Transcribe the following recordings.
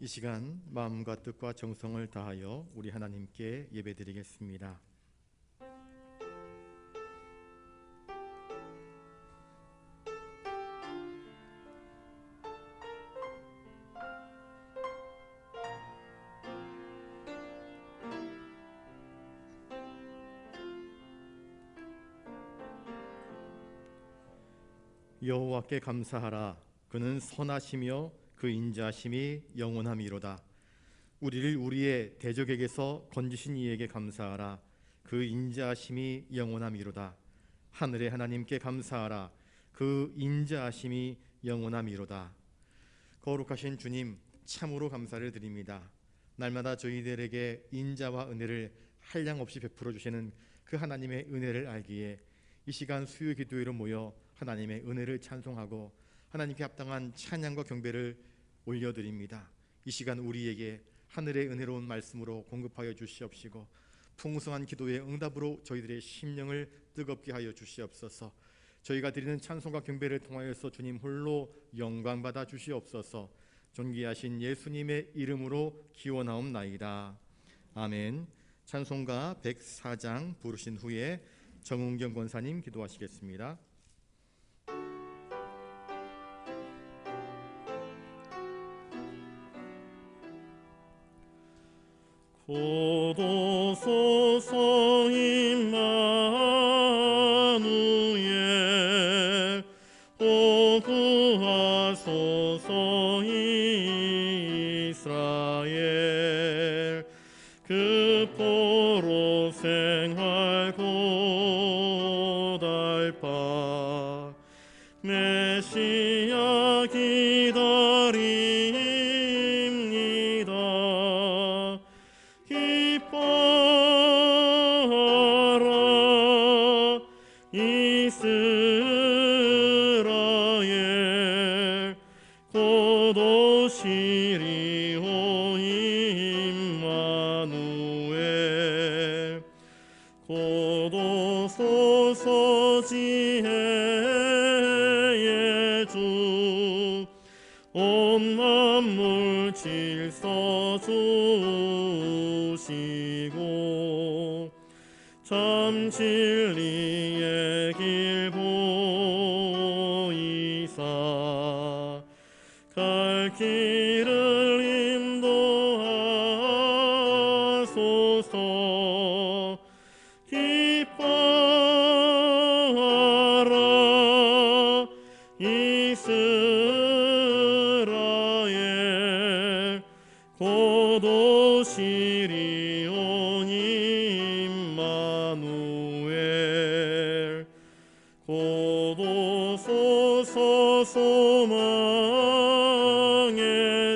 이 시간 마음과 뜻과 정성을 다하여 우리 하나님께 예배드리겠습니다. 여호와께 감사하라. 그는 선하시며 그 인자하심이 영원함이로다. 우리를 우리의 대적에게서 건지신 이에게 감사하라. 그 인자하심이 영원함이로다. 하늘의 하나님께 감사하라. 그 인자하심이 영원함이로다. 거룩하신 주님, 참으로 감사를 드립니다. 날마다 저희들에게 인자와 은혜를 한량없이 베풀어 주시는 그 하나님의 은혜를 알기에 이 시간 수요 기도회로 모여 하나님의 은혜를 찬송하고 하나님께 합당한 찬양과 경배를 올려드립니다. 이 시간 우리에게 하늘의 은혜로운 말씀으로 공급하여 주시옵시고 풍성한 기도의 응답으로 저희들의 심령을 뜨겁게 하여 주시옵소서. 저희가 드리는 찬송과 경배를 통하여서 주님 홀로 영광받아 주시옵소서. 존귀하신 예수님의 이름으로 기원하옵나이다. 아멘. 찬송가 104장 부르신 후에 정은경 권사님 기도하시겠습니다. 고도소서 임마누엘 오 구하소서 이스라엘 그 포로 생활 고달파 메시아 기다립니다. 기뻐하라 이스라엘 곧 오시리오 임마누엘 곧 오소서 지혜의 주 온 만물 질서 주시고 참 진리의 길 보이사 갈 길을 인도하소서. 기뻐하라 이스라엘 곧 오시리오 임마누엘 곧 오소서 소망의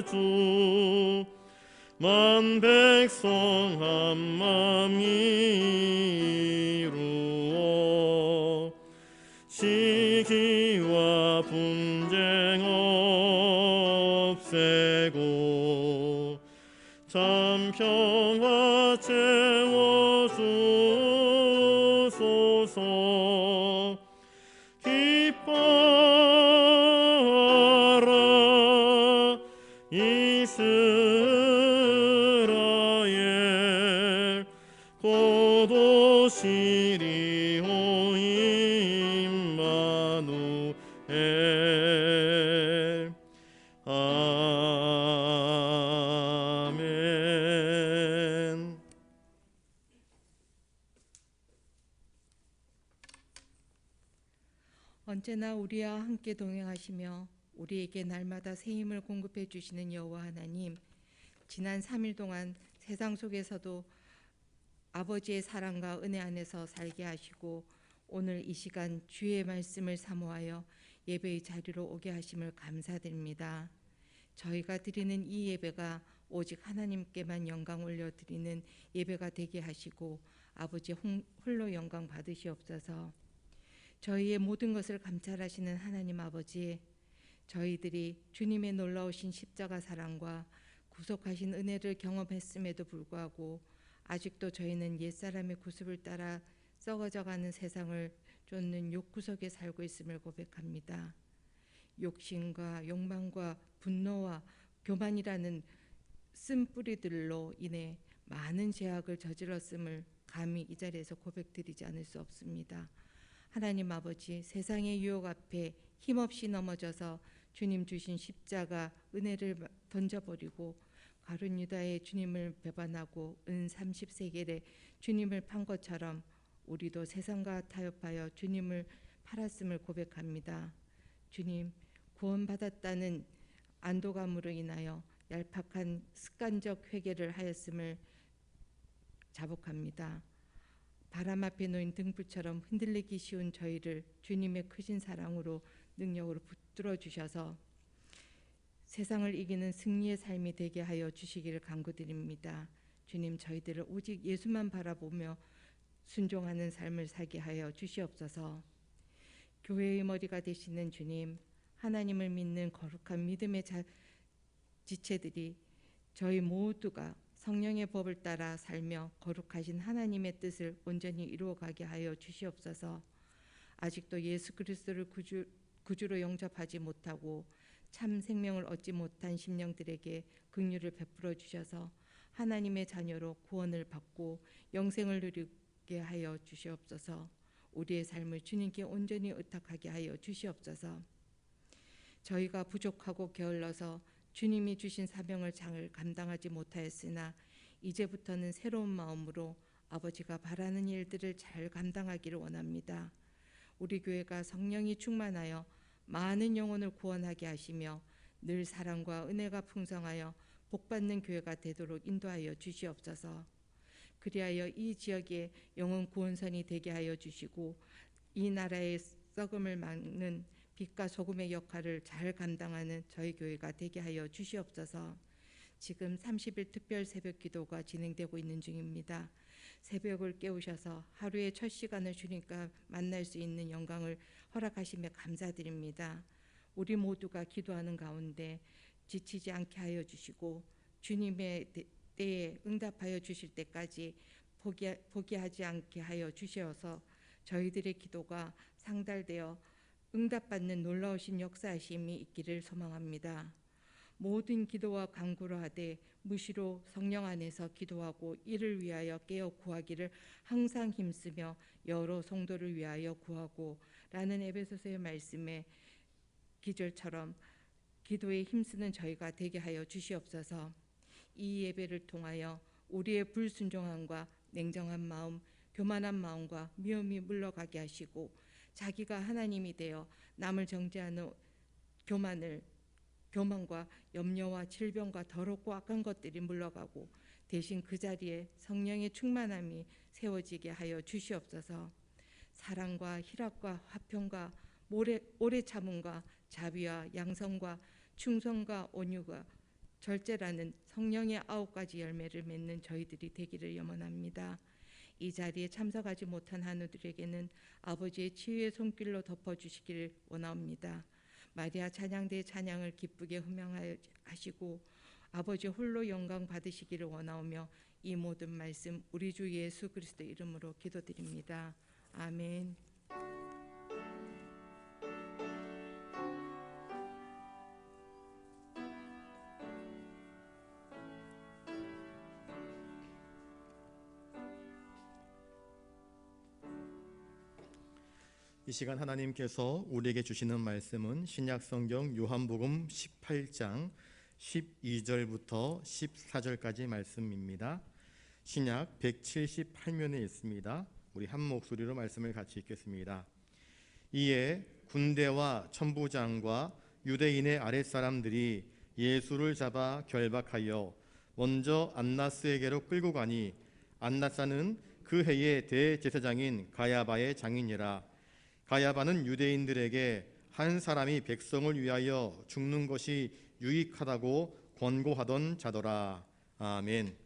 주 만 백성 한 맘 이루어 시기와 분쟁 없애고 참 평화 채워주소서. 기뻐하라 이스라엘 곧 오시리오 임마누엘. 아멘. 언제나 우리와 함께 동행하시며 우리에게 날마다 새 힘을 공급해 주시는 여호와 하나님, 지난 3일 동안 세상 속에서도 아버지의 사랑과 은혜 안에서 살게 하시고 오늘 이 시간 주의 말씀을 사모하여 예배의 자리로 오게 하심을 감사드립니다. 저희가 드리는 이 예배가 오직 하나님께만 영광 올려드리는 예배가 되게 하시고 아버지 홀로 영광 받으시옵소서. 저희의 모든 것을 감찰하시는 하나님 아버지, 저희들이 주님의 놀라우신 십자가 사랑과 구속하신 은혜를 경험했음에도 불구하고 아직도 저희는 옛사람의 구습을 따라 썩어져가는 세상을 쫓는 욕구속에 살고 있음을 고백합니다. 욕심과 욕망과 분노와 교만이라는 쓴뿌리들로 인해 많은 죄악을 저질렀음을 감히 이 자리에서 고백드리지 않을 수 없습니다. 하나님 아버지, 세상의 유혹 앞에 힘없이 넘어져서 주님 주신 십자가 은혜를 던져버리고 가룟 유다의 주님을 배반하고 은 30세겔에 주님을 판 것처럼 우리도 세상과 타협하여 주님을 팔았음을 고백합니다. 주님, 구원받았다는 안도감으로 인하여 얄팍한 습관적 회개를 하였음을 자복합니다. 바람 앞에 놓인 등불처럼 흔들리기 쉬운 저희를 주님의 크신 사랑으로 능력으로 붙들어 주셔서 세상을 이기는 승리의 삶이 되게 하여 주시기를 간구드립니다. 주님, 저희들을 오직 예수만 바라보며 순종하는 삶을 살게 하여 주시옵소서. 교회의 머리가 되시는 주님, 하나님을 믿는 거룩한 믿음의 지체들이 저희 모두가 성령의 법을 따라 살며 거룩하신 하나님의 뜻을 온전히 이루어가게 하여 주시옵소서. 아직도 예수 그리스도를 구주로 영접하지 못하고 참 생명을 얻지 못한 심령들에게 긍휼을 베풀어 주셔서 하나님의 자녀로 구원을 받고 영생을 누리게 하여 주시옵소서. 우리의 삶을 주님께 온전히 의탁하게 하여 주시옵소서. 저희가 부족하고 게을러서 주님이 주신 사명을 잘 감당하지 못하였으나 이제부터는 새로운 마음으로 아버지가 바라는 일들을 잘 감당하기를 원합니다. 우리 교회가 성령이 충만하여 많은 영혼을 구원하게 하시며 늘 사랑과 은혜가 풍성하여 복받는 교회가 되도록 인도하여 주시옵소서. 그리하여 이 지역의 영혼 구원선이 되게 하여 주시고 이 나라의 썩음을 막는 빛과 소금의 역할을 잘 감당하는 저희 교회가 되게 하여 주시옵소서. 지금 30일 특별 새벽 기도가 진행되고 있는 중입니다. 새벽을 깨우셔서 하루의 첫 시간을 주님과 만날 수 있는 영광을 허락하시며 감사드립니다. 우리 모두가 기도하는 가운데 지치지 않게 하여 주시고 주님의 때에 응답하여 주실 때까지 포기하지 않게 하여 주시어서 저희들의 기도가 상달되어 응답받는 놀라우신 역사하심이 있기를 소망합니다. 모든 기도와 간구로 하되 무시로 성령 안에서 기도하고 이를 위하여 깨어 구하기를 항상 힘쓰며 여러 성도를 위하여 구하고 라는 에베소서의 말씀의 기절처럼 기도에 힘쓰는 저희가 되게 하여 주시옵소서. 이 예배를 통하여 우리의 불순종함과 냉정한 마음, 교만한 마음과 미움이 물러가게 하시고 자기가 하나님이 되어 남을 정죄하는 교만과 염려와 질병과 더럽고 악한 것들이 물러가고 대신 그 자리에 성령의 충만함이 세워지게 하여 주시옵소서. 사랑과 희락과 화평과 오래 참음과 자비와 양성과 충성과 온유가 절제라는 성령의 9가지 열매를 맺는 저희들이 되기를 염원합니다. 이 자리에 참석하지 못한 한우들에게는 아버지의 치유의 손길로 덮어주시기를 원합니다. 마리아 찬양대의 찬양을 기쁘게 흠양하시고 아버지 홀로 영광 받으시기를 원하오며 이 모든 말씀 우리 주 예수 그리스도 이름으로 기도드립니다. 아멘. 이 시간 하나님께서 우리에게 주시는 말씀은 신약성경 요한복음 18장 12절부터 14절까지 말씀입니다. 신약 178면에 있습니다. 우리 한 목소리로 말씀을 같이 읽겠습니다. 이에 군대와 천부장과 유대인의 아랫사람들이 예수를 잡아 결박하여 먼저 안나스에게로 끌고 가니 안나스는 그 해의 대제사장인 가야바의 장인이라. 가야바는 유대인들에게 한 사람이 백성을 위하여 죽는 것이 유익하다고 권고하던 자더라. 아멘.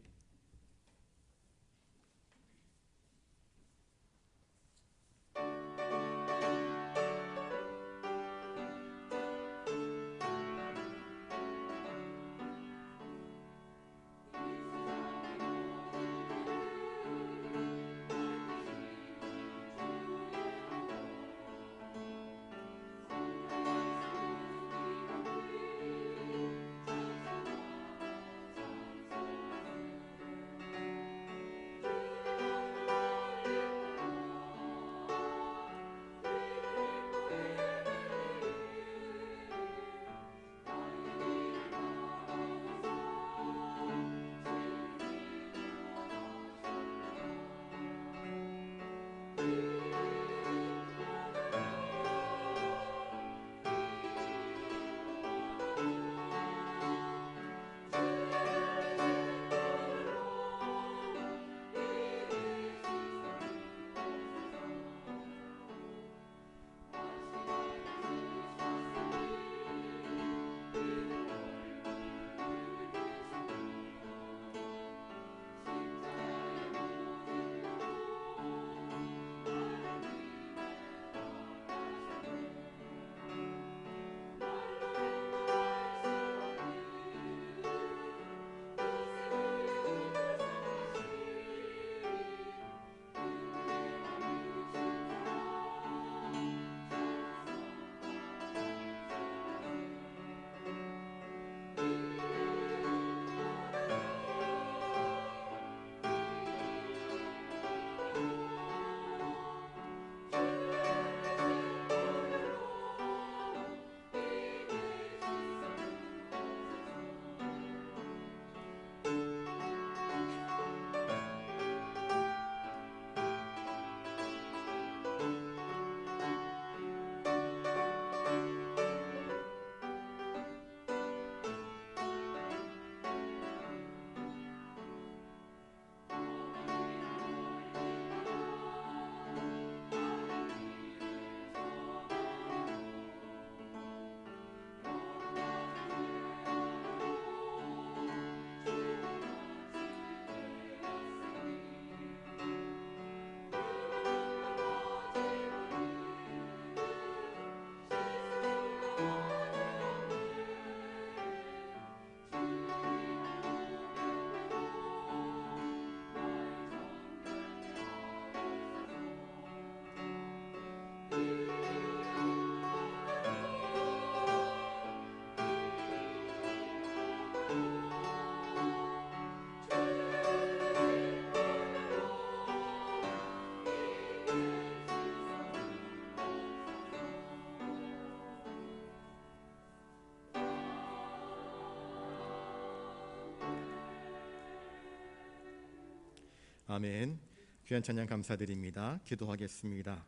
아멘. 귀한 찬양 감사드립니다. 기도하겠습니다.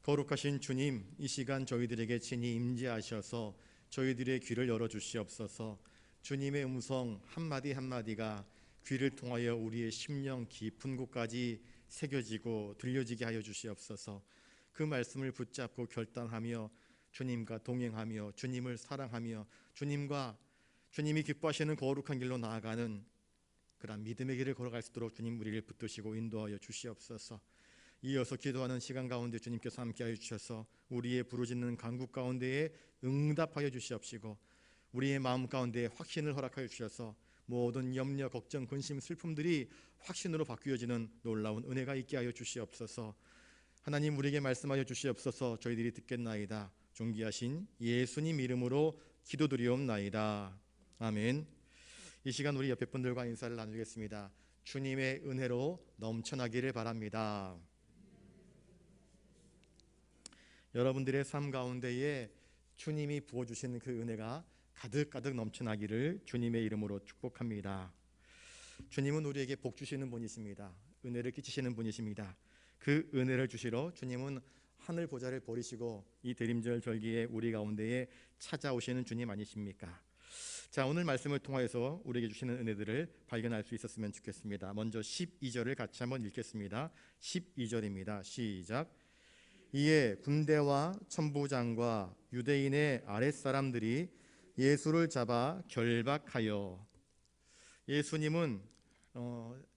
거룩하신 주님, 이 시간 저희들에게 친히 임재하셔서 저희들의 귀를 열어주시옵소서. 주님의 음성 한마디 한마디가 귀를 통하여 우리의 심령 깊은 곳까지 새겨지고 들려지게 하여 주시옵소서. 그 말씀을 붙잡고 결단하며 주님과 동행하며 주님을 사랑하며 주님이 기뻐하시는 거룩한 길로 나아가는 그런 믿음의 길을 걸어갈 수 있도록 주님 우리를 붙드시고 인도하여 주시옵소서. 이어서 기도하는 시간 가운데 주님께서 함께하여 주셔서 우리의 부르짖는 간구 가운데에 응답하여 주시옵시고 우리의 마음 가운데 확신을 허락하여 주셔서 모든 염려, 걱정, 근심, 슬픔들이 확신으로 바뀌어지는 놀라운 은혜가 있게 하여 주시옵소서. 하나님 우리에게 말씀하여 주시옵소서. 저희들이 듣겠나이다. 존귀하신 예수님 이름으로 기도드리옵나이다. 아멘. 이 시간 우리 옆에 분들과 인사를 나누겠습니다. 주님의 은혜로 넘쳐나기를 바랍니다. 여러분들의 삶 가운데에 주님이 부어주시는 그 은혜가 가득가득 넘쳐나기를 주님의 이름으로 축복합니다. 주님은 우리에게 복 주시는 분이십니다. 은혜를 끼치시는 분이십니다. 그 은혜를 주시러 주님은 하늘 보좌를 버리시고 이 대림절 절기에 우리 가운데에 찾아오시는 주님 아니십니까? 자, 오늘 말씀을 통하여서 우리에게 주시는 은혜들을 발견할 수 있었으면 좋겠습니다. 먼저 12절을 같이 한번 읽겠습니다. 12절입니다. 시작. 이에 군대와 천부장과 유대인의 아랫사람들이 예수를 잡아 결박하여. 예수님은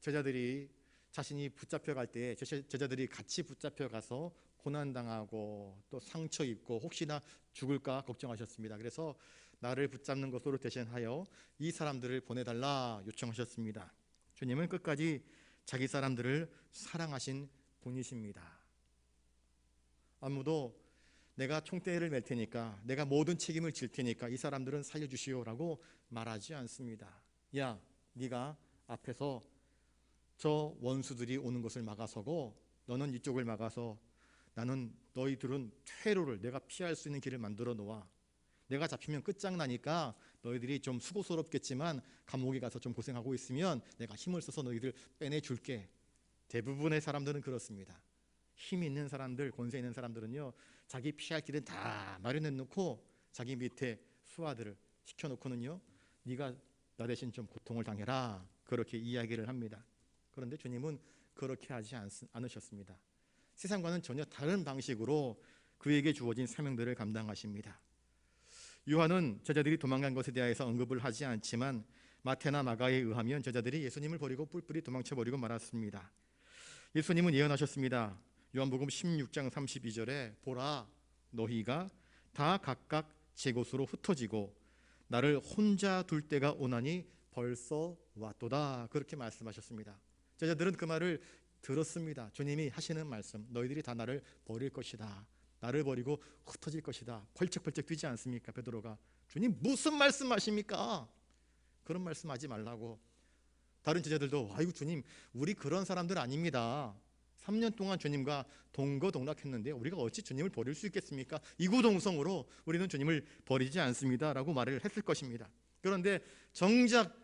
제자들이 자신이 붙잡혀갈 때 제자들이 같이 붙잡혀가서 고난당하고 또 상처 입고 혹시나 죽을까 걱정하셨습니다. 그래서 나를 붙잡는 것으로 대신하여 이 사람들을 보내달라 요청하셨습니다. 주님은 끝까지 자기 사람들을 사랑하신 분이십니다. 아무도 내가 총대를 맬 테니까, 내가 모든 책임을 질 테니까 이 사람들은 살려주시오라고 말하지 않습니다. 야, 네가 앞에서 저 원수들이 오는 것을 막아서고 너는 이쪽을 막아서 나는 너희들은 퇴로를, 내가 피할 수 있는 길을 만들어 놓아. 내가 잡히면 끝장나니까 너희들이 좀 수고스럽겠지만 감옥에 가서 좀 고생하고 있으면 내가 힘을 써서 너희들 빼내줄게. 대부분의 사람들은 그렇습니다. 힘 있는 사람들, 권세 있는 사람들은요, 자기 피할 길은 다 마련해 놓고 자기 밑에 수하들을 시켜놓고는요, 네가 나 대신 좀 고통을 당해라, 그렇게 이야기를 합니다. 그런데 주님은 그렇게 하지 않으셨습니다. 세상과는 전혀 다른 방식으로 그에게 주어진 사명들을 감당하십니다. 요한은 제자들이 도망간 것에 대해서 언급을 하지 않지만 마태나 마가에 의하면 제자들이 예수님을 버리고 뿔뿔이 도망쳐버리고 말았습니다. 예수님은 예언하셨습니다. 요한복음 16장 32절에 보라, 너희가 다 각각 제 곳으로 흩어지고 나를 혼자 둘 때가 오나니 벌써 왔도다, 그렇게 말씀하셨습니다. 제자들은 그 말을 들었습니다. 주님이 하시는 말씀, 너희들이 다 나를 버릴 것이다, 나를 버리고 흩어질 것이다. 펄쩍펄쩍 뛰지 않습니까? 베드로가 주님 무슨 말씀하십니까? 그런 말씀하지 말라고. 다른 제자들도 아이고 주님, 우리 그런 사람들 아닙니다. 3년 동안 주님과 동거동락했는데 우리가 어찌 주님을 버릴 수 있겠습니까? 이구동성으로 우리는 주님을 버리지 않습니다 라고 말을 했을 것입니다. 그런데 정작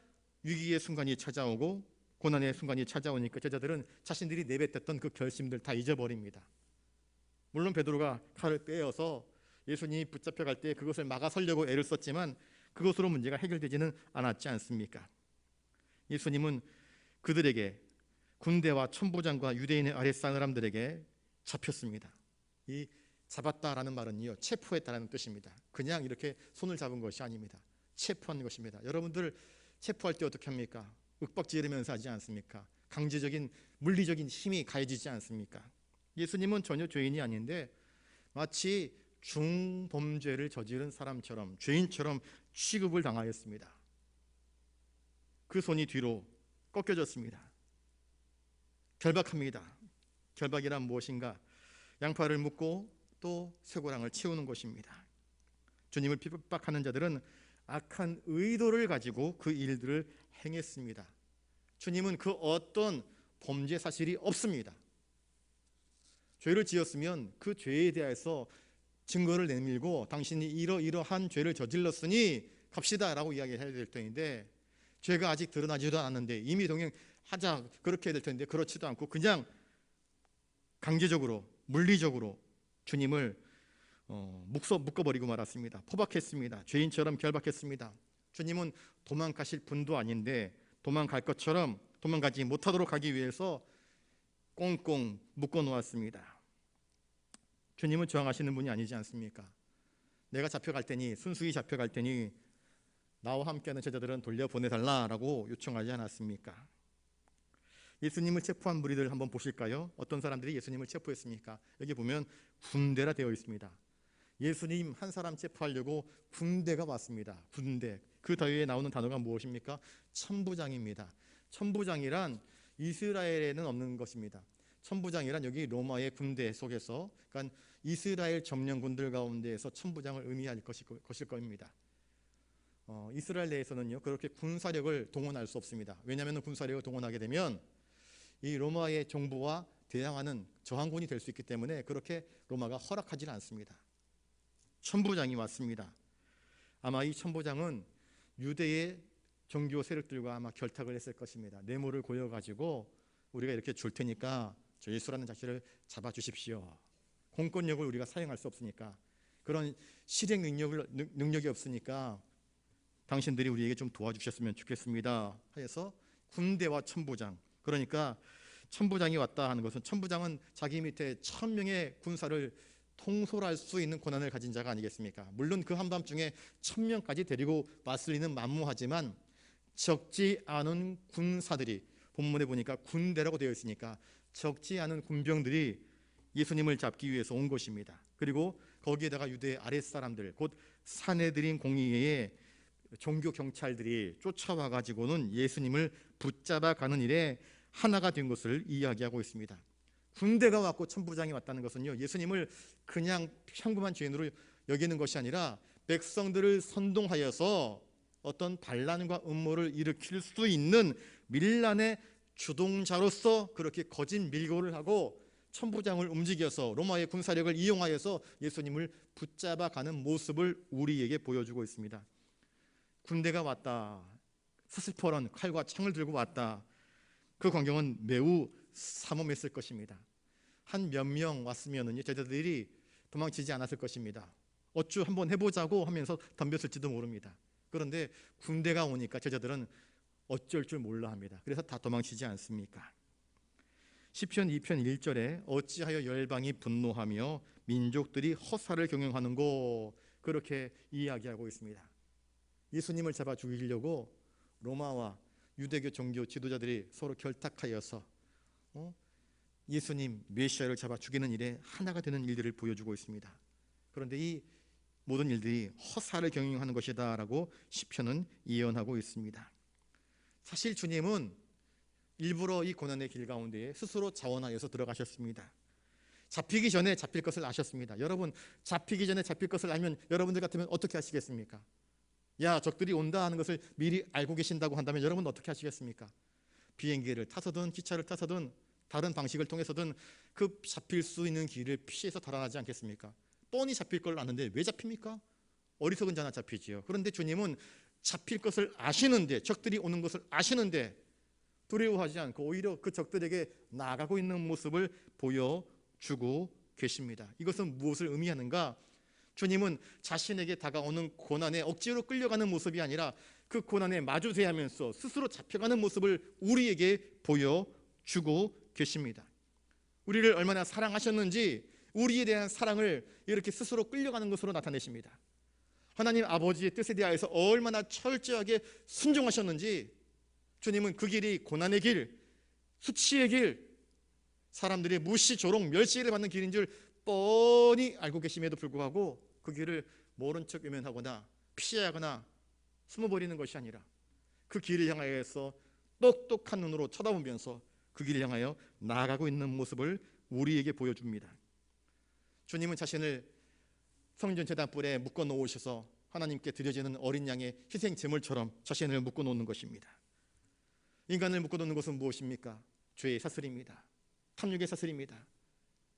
위기의 순간이 찾아오고 고난의 순간이 찾아오니까 제자들은 자신들이 내뱉었던 그 결심들 다 잊어버립니다. 물론 베드로가 칼을 빼어서 예수님이 붙잡혀갈 때 그것을 막아서려고 애를 썼지만 그것으로 문제가 해결되지는 않았지 않습니까? 예수님은 그들에게, 군대와 천부장과 유대인의 아랫사람들에게 잡혔습니다. 이 잡았다라는 말은요, 체포했다라는 뜻입니다. 그냥 이렇게 손을 잡은 것이 아닙니다. 체포한 것입니다. 여러분들 체포할 때 어떻게 합니까? 윽박지르면서 하지 않습니까? 강제적인 물리적인 힘이 가해지지 않습니까? 예수님은 전혀 죄인이 아닌데 마치 중범죄를 저지른 사람처럼, 죄인처럼 취급을 당하였습니다. 그 손이 뒤로 꺾여졌습니다. 결박합니다. 결박이란 무엇인가? 양팔을 묶고 또 쇠고랑을 채우는 것입니다. 주님을 핍박하는 자들은 악한 의도를 가지고 그 일들을 행했습니다. 주님은 그 어떤 범죄 사실이 없습니다. 죄를 지었으면 그 죄에 대해서 증거를 내밀고 당신이 이러이러한 죄를 저질렀으니 갑시다 라고 이야기해야 될 텐데 죄가 아직 드러나지도 않았는데 이미 동행하자 그렇게 해야 될 텐데 그렇지도 않고 그냥 강제적으로 물리적으로 주님을 묶어버리고 말았습니다. 포박했습니다. 죄인처럼 결박했습니다. 주님은 도망가실 분도 아닌데 도망갈 것처럼 도망가지 못하도록 하기 위해서 꽁꽁 묶어 놓았습니다. 주님은 저항하시는 분이 아니지 않습니까? 내가 잡혀갈 테니 순수히 잡혀갈 테니 나와 함께하는 제자들은 돌려보내달라라고 요청하지 않았습니까? 예수님을 체포한 무리들 한번 보실까요? 어떤 사람들이 예수님을 체포했습니까? 여기 보면 군대라 되어 있습니다. 예수님 한 사람 체포하려고 군대가 왔습니다. 군대. 그 뒤에 나오는 단어가 무엇입니까? 천부장입니다. 천부장이란 이스라엘에는 없는 것입니다. 천부장이란 여기 로마의 군대 속에서, 그러니까 이스라엘 점령군들 가운데에서 천부장을 의미할 것일 겁니다. 이스라엘 내에서는요 그렇게 군사력을 동원할 수 없습니다. 왜냐하면 군사력을 동원하게 되면 이 로마의 정부와 대항하는 저항군이 될 수 있기 때문에 그렇게 로마가 허락하지는 않습니다. 천부장이 왔습니다. 아마 이 천부장은 유대의 종교 세력들과 아마 결탁을 했을 것입니다. 뇌물을 고여가지고 우리가 이렇게 줄 테니까 저 예수라는 자식을 잡아주십시오. 공권력을 우리가 사용할 수 없으니까, 그런 실행 능력이 없으니까 당신들이 우리에게 좀 도와주셨으면 좋겠습니다 하여서 군대와 천부장, 그러니까 천부장이 왔다 하는 것은, 천부장은 자기 밑에 1000명의 군사를 통솔할 수 있는 권한을 가진 자가 아니겠습니까? 물론 그 한밤중에 1000명까지 데리고 왔을 리는 만무하지만 적지 않은 군사들이, 본문에 보니까 군대라고 되어 있으니까 적지 않은 군병들이 예수님을 잡기 위해서 온 것입니다. 그리고 거기에다가 유대의 아랫사람들, 곧 사내들인 공의회의 종교 경찰들이 쫓아와 가지고는 예수님을 붙잡아 가는 일에 하나가 된 것을 이야기하고 있습니다. 군대가 왔고 천부장이 왔다는 것은요, 예수님을 그냥 평범한 죄인으로 여기는 것이 아니라 백성들을 선동하여서 어떤 반란과 음모를 일으킬 수 있는 밀란의 주동자로서 그렇게 거짓 밀고를 하고 천부장을 움직여서 로마의 군사력을 이용하여서 예수님을 붙잡아 가는 모습을 우리에게 보여주고 있습니다. 군대가 왔다, 서슬퍼런 칼과 창을 들고 왔다. 그 광경은 매우 삼엄했을 것입니다. 한 몇 명 왔으면은 제자들이 도망치지 않았을 것입니다. 어쭈 한번 해보자고 하면서 덤볐을지도 모릅니다. 그런데 군대가 오니까 제자들은 어쩔 줄 몰라 합니다. 그래서 다 도망치지 않습니까? 시편 2편 1절에 어찌하여 열방이 분노하며 민족들이 허사를 경영하는고, 그렇게 이야기하고 있습니다. 예수님을 잡아 죽이려고 로마와 유대교 종교 지도자들이 서로 결탁하여서 예수님 메시아를 잡아 죽이는 일에 하나가 되는 일들을 보여주고 있습니다. 그런데 이 모든 일들이 허사를 경영하는 것이다 라고 시편은 예언하고 있습니다. 사실 주님은 일부러 이 고난의 길 가운데에 스스로 자원하여서 들어가셨습니다. 잡히기 전에 잡힐 것을 아셨습니다. 여러분, 잡히기 전에 잡힐 것을 알면 여러분들 같으면 어떻게 하시겠습니까? 야, 적들이 온다 하는 것을 미리 알고 계신다고 한다면 여러분 어떻게 하시겠습니까? 비행기를 타서든 기차를 타서든 다른 방식을 통해서든 그 잡힐 수 있는 길을 피해서 달아나지 않겠습니까? 뻔히 잡힐 걸 아는데 왜 잡힙니까? 어리석은 자나 잡히지요. 그런데 주님은 잡힐 것을 아시는데, 적들이 오는 것을 아시는데 두려워하지 않고 오히려 그 적들에게 나아가고 있는 모습을 보여주고 계십니다. 이것은 무엇을 의미하는가? 주님은 자신에게 다가오는 고난에 억지로 끌려가는 모습이 아니라 그 고난에 마주대하면서 스스로 잡혀가는 모습을 우리에게 보여주고 계십니다. 우리를 얼마나 사랑하셨는지 우리에 대한 사랑을 이렇게 스스로 끌려가는 것으로 나타내십니다. 하나님 아버지의 뜻에 대하여서 얼마나 철저하게 순종하셨는지 주님은 그 길이 고난의 길, 수치의 길, 사람들의 무시, 조롱, 멸시를 받는 길인 줄 뻔히 알고 계심에도 불구하고 그 길을 모른 척 외면하거나 피하거나 숨어버리는 것이 아니라 그 길을 향하여서 똑똑한 눈으로 쳐다보면서 그 길을 향하여 나아가고 있는 모습을 우리에게 보여줍니다. 주님은 자신을 성전 제단불에 묶어 놓으셔서 하나님께 드려지는 어린 양의 희생 제물처럼 자신을 묶어 놓는 것입니다. 인간을 묶어 놓는 것은 무엇입니까? 죄의 사슬입니다. 탐욕의 사슬입니다.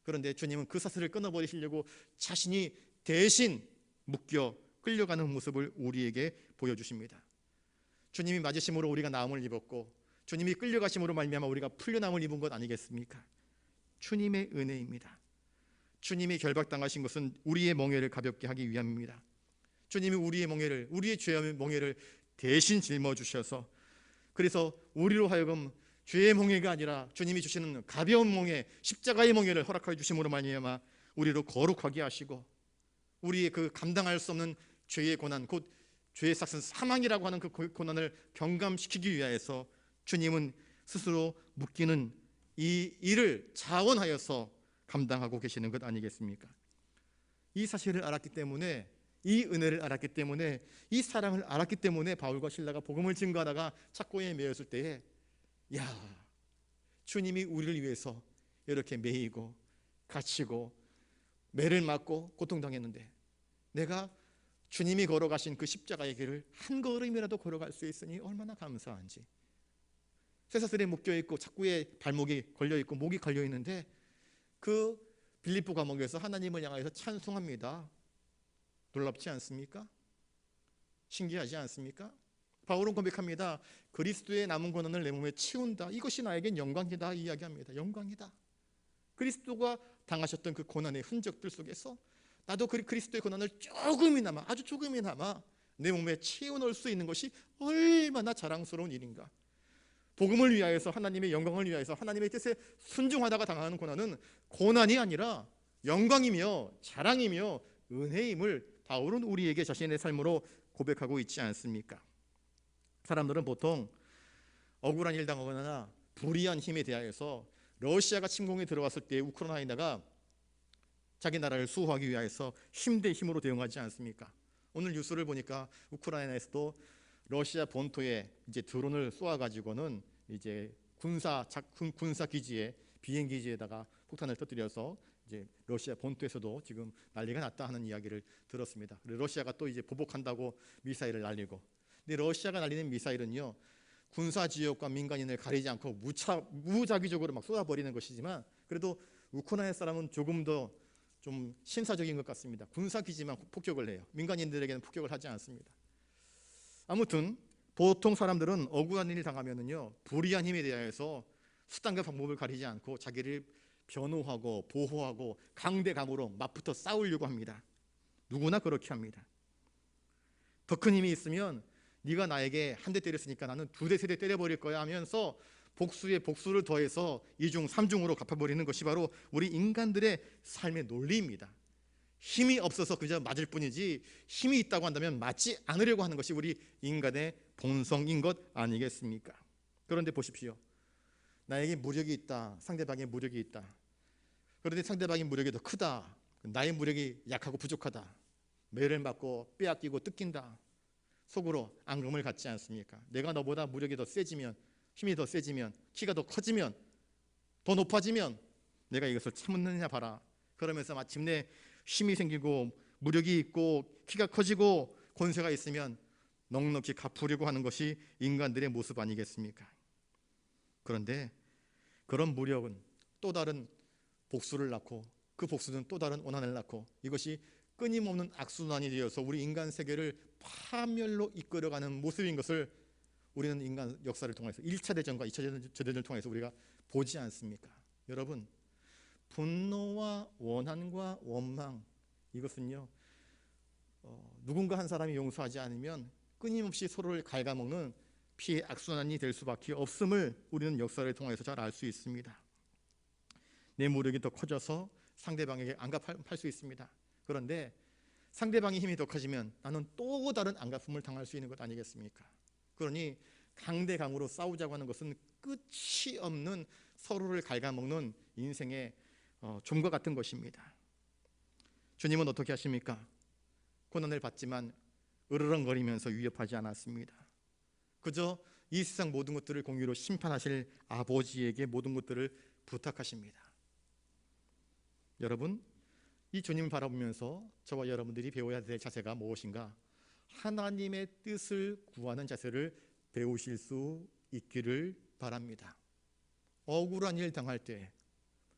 그런데 주님은 그 사슬을 끊어버리시려고 자신이 대신 묶여 끌려가는 모습을 우리에게 보여주십니다. 주님이 맞으심으로 우리가 나음을 입었고 주님이 끌려가심으로 말미암아 우리가 풀려남을 입은 것 아니겠습니까? 주님의 은혜입니다. 주님이 결박당하신 것은 우리의 멍에를 가볍게 하기 위함입니다. 주님이 우리의 멍에를, 우리의 죄의 멍에를 대신 짊어주셔서, 그래서 우리로 하여금 죄의 멍에가 아니라 주님이 주시는 가벼운 멍에, 십자가의 멍에를 허락하여 주심으로 말미암아 우리로 거룩하게 하시고, 우리의 그 감당할 수 없는 죄의 고난, 곧 죄의 삭은 사망이라고 하는 그 고난을 경감시키기 위하여서 주님은 스스로 묶이는 이 일을 자원하여서 감당하고 계시는 것 아니겠습니까? 이 사실을 알았기 때문에, 이 은혜를 알았기 때문에, 이 사랑을 알았기 때문에 바울과 실라가 복음을 증거하다가 착고에 매였을 때에, 야, 주님이 우리를 위해서 이렇게 매이고 갇히고 매를 맞고 고통당했는데 내가 주님이 걸어가신 그 십자가의 길을 한 걸음이라도 걸어갈 수 있으니 얼마나 감사한지. 쇠사슬에 묶여있고 착고에 발목이 걸려있고 목이 걸려있는데 그 빌립보 감옥에서 하나님을 향해서 찬송합니다. 놀랍지 않습니까? 신기하지 않습니까? 바울은 고백합니다. 그리스도의 남은 고난을 내 몸에 치운다. 이것이 나에겐 영광이다 이야기합니다. 영광이다. 그리스도가 당하셨던 그 고난의 흔적들 속에서 나도 그리스도의 고난을 조금이나마, 아주 조금이나마 내 몸에 치워놓을 수 있는 것이 얼마나 자랑스러운 일인가. 복음을 위하여서, 하나님의 영광을 위하여서 하나님의 뜻에 순종하다가 당하는 고난은 고난이 아니라 영광이며 자랑이며 은혜임을 바울은 우리에게 자신의 삶으로 고백하고 있지 않습니까? 사람들은 보통 억울한 일 당하거나 불의한 힘에 대하여서 러시아가 침공에 들어왔을 때 우크라이나가 자기 나라를 수호하기 위하여서 힘 대 힘으로 대응하지 않습니까? 오늘 뉴스를 보니까 우크라이나에서도 러시아 본토에 이제 드론을 쏘아가지고는 이제 군사 기지에, 비행 기지에다가 폭탄을 터뜨려서 이제 러시아 본토에서도 지금 난리가 났다 하는 이야기를 들었습니다. 러시아가 또 이제 보복한다고 미사일을 날리고, 근데 러시아가 날리는 미사일은요 군사 지역과 민간인을 가리지 않고 무자비적으로 막 쏟아버리는 것이지만, 그래도 우크라이나 사람은 조금 더 좀 신사적인 것 같습니다. 군사 기지만 폭격을 해요. 민간인들에게는 폭격을 하지 않습니다. 아무튼 보통 사람들은 억울한 일을 당하면은요 불의한 힘에 대하여서 수단과 방법을 가리지 않고 자기를 변호하고 보호하고 강대강으로 맞붙어 싸우려고 합니다. 누구나 그렇게 합니다. 더 큰 힘이 있으면 네가 나에게 한 대 때렸으니까 나는 2대 3대 때려버릴 거야 하면서 복수에 복수를 더해서 2중 3중으로 갚아버리는 것이 바로 우리 인간들의 삶의 논리입니다. 힘이 없어서 그저 맞을 뿐이지 힘이 있다고 한다면 맞지 않으려고 하는 것이 우리 인간의 본성인 것 아니겠습니까? 그런데 보십시오. 나에게 무력이 있다. 상대방의 무력이 있다. 그런데 상대방의 무력이 더 크다. 나의 무력이 약하고 부족하다. 매를 맞고 빼앗기고 뜯긴다. 속으로 앙금을 갖지 않습니까? 내가 너보다 무력이 더 세지면, 힘이 더 세지면, 키가 더 커지면, 더 높아지면 내가 이것을 참느냐 봐라. 그러면서 마침내 힘이 생기고 무력이 있고 키가 커지고 권세가 있으면 넉넉히 갚으려고 하는 것이 인간들의 모습 아니겠습니까? 그런데 그런 무력은 또 다른 복수를 낳고 그 복수는 또 다른 원한을 낳고 이것이 끊임없는 악순환이 되어서 우리 인간 세계를 파멸로 이끌어가는 모습인 것을 우리는 인간 역사를 통해서 1차 대전과 2차 대전을 통해서 우리가 보지 않습니까? 여러분, 분노와 원한과 원망, 이것은요 누군가 한 사람이 용서하지 않으면 끊임없이 서로를 갉아먹는 피해 악순환이 될 수밖에 없음을 우리는 역사를 통해서 잘 알 수 있습니다. 내 무력이 더 커져서 상대방에게 안갚할 수 있습니다. 그런데 상대방의 힘이 더 커지면 나는 또 다른 안갚음을 당할 수 있는 것 아니겠습니까? 그러니 강대강으로 싸우자고 하는 것은 끝이 없는 서로를 갉아먹는 인생의 좀과 같은 것입니다. 주님은 어떻게 하십니까? 고난을 받지만 으르렁거리면서 위협하지 않았습니다. 그저 이 세상 모든 것들을 공의로 심판하실 아버지에게 모든 것들을 부탁하십니다. 여러분, 이 주님을 바라보면서 저와 여러분들이 배워야 될 자세가 무엇인가? 하나님의 뜻을 구하는 자세를 배우실 수 있기를 바랍니다. 억울한 일 당할 때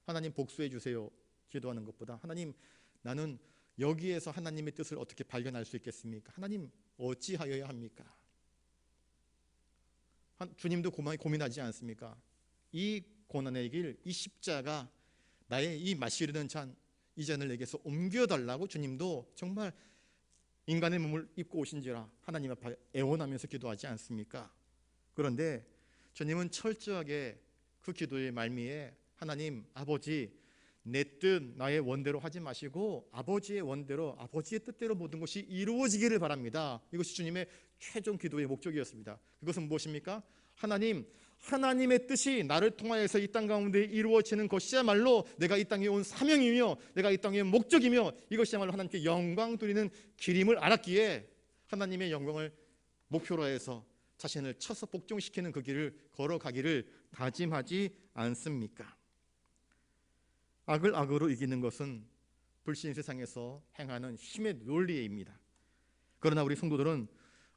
하나님 복수해 주세요 기도하는 것보다 하나님, 나는 여기에서 하나님의 뜻을 어떻게 발견할 수 있겠습니까? 하나님 어찌하여야 합니까? 주님도 고민하지 않습니까? 이 고난의 길, 이 십자가, 나의 이 마시려는 잔, 이 잔을 내게서 옮겨달라고 주님도 정말 인간의 몸을 입고 오신지라 하나님 앞에 애원하면서 기도하지 않습니까? 그런데 주님은 철저하게 그 기도의 말미에 하나님 아버지, 내 뜻 나의 원대로 하지 마시고 아버지의 원대로, 아버지의 뜻대로 모든 것이 이루어지기를 바랍니다. 이것이 주님의 최종 기도의 목적이었습니다. 그것은 무엇입니까? 하나님, 하나님의 뜻이 나를 통하여서 이 땅 가운데 이루어지는 것이야말로 내가 이 땅에 온 사명이며 내가 이 땅의 목적이며 이것이야말로 하나님께 영광 돌리는 길임을 알았기에 하나님의 영광을 목표로 해서 자신을 쳐서 복종시키는 그 길을 걸어가기를 다짐하지 않습니까? 악을 악으로 이기는 것은 불신 세상에서 행하는 힘의 논리입니다. 그러나 우리 성도들은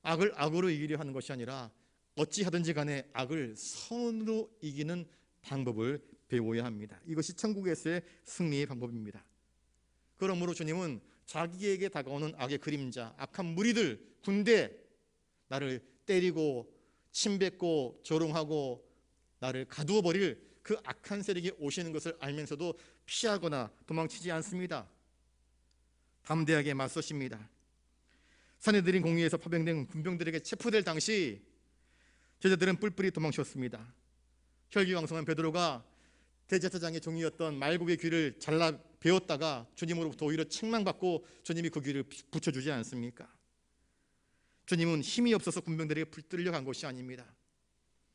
악을 악으로 이기려 하는 것이 아니라 어찌하든지 간에 악을 선으로 이기는 방법을 배워야 합니다. 이것이 천국에서의 승리의 방법입니다. 그러므로 주님은 자기에게 다가오는 악의 그림자, 악한 무리들, 군대, 나를 때리고 침뱉고 조롱하고 나를 가두어 버릴 그 악한 세력이 오시는 것을 알면서도 피하거나 도망치지 않습니다. 담대하게 맞서십니다. 사내들인 공의에서 파병된 군병들에게 체포될 당시 제자들은 뿔뿔이 도망쳤습니다. 혈기왕성한 베드로가 대제사장의 종이었던 말고기의 귀를 잘라 베었다가 주님으로부터 오히려 책망받고 주님이 그 귀를 붙여주지 않습니까? 주님은 힘이 없어서 군병들에게 붙들려 간 것이 아닙니다.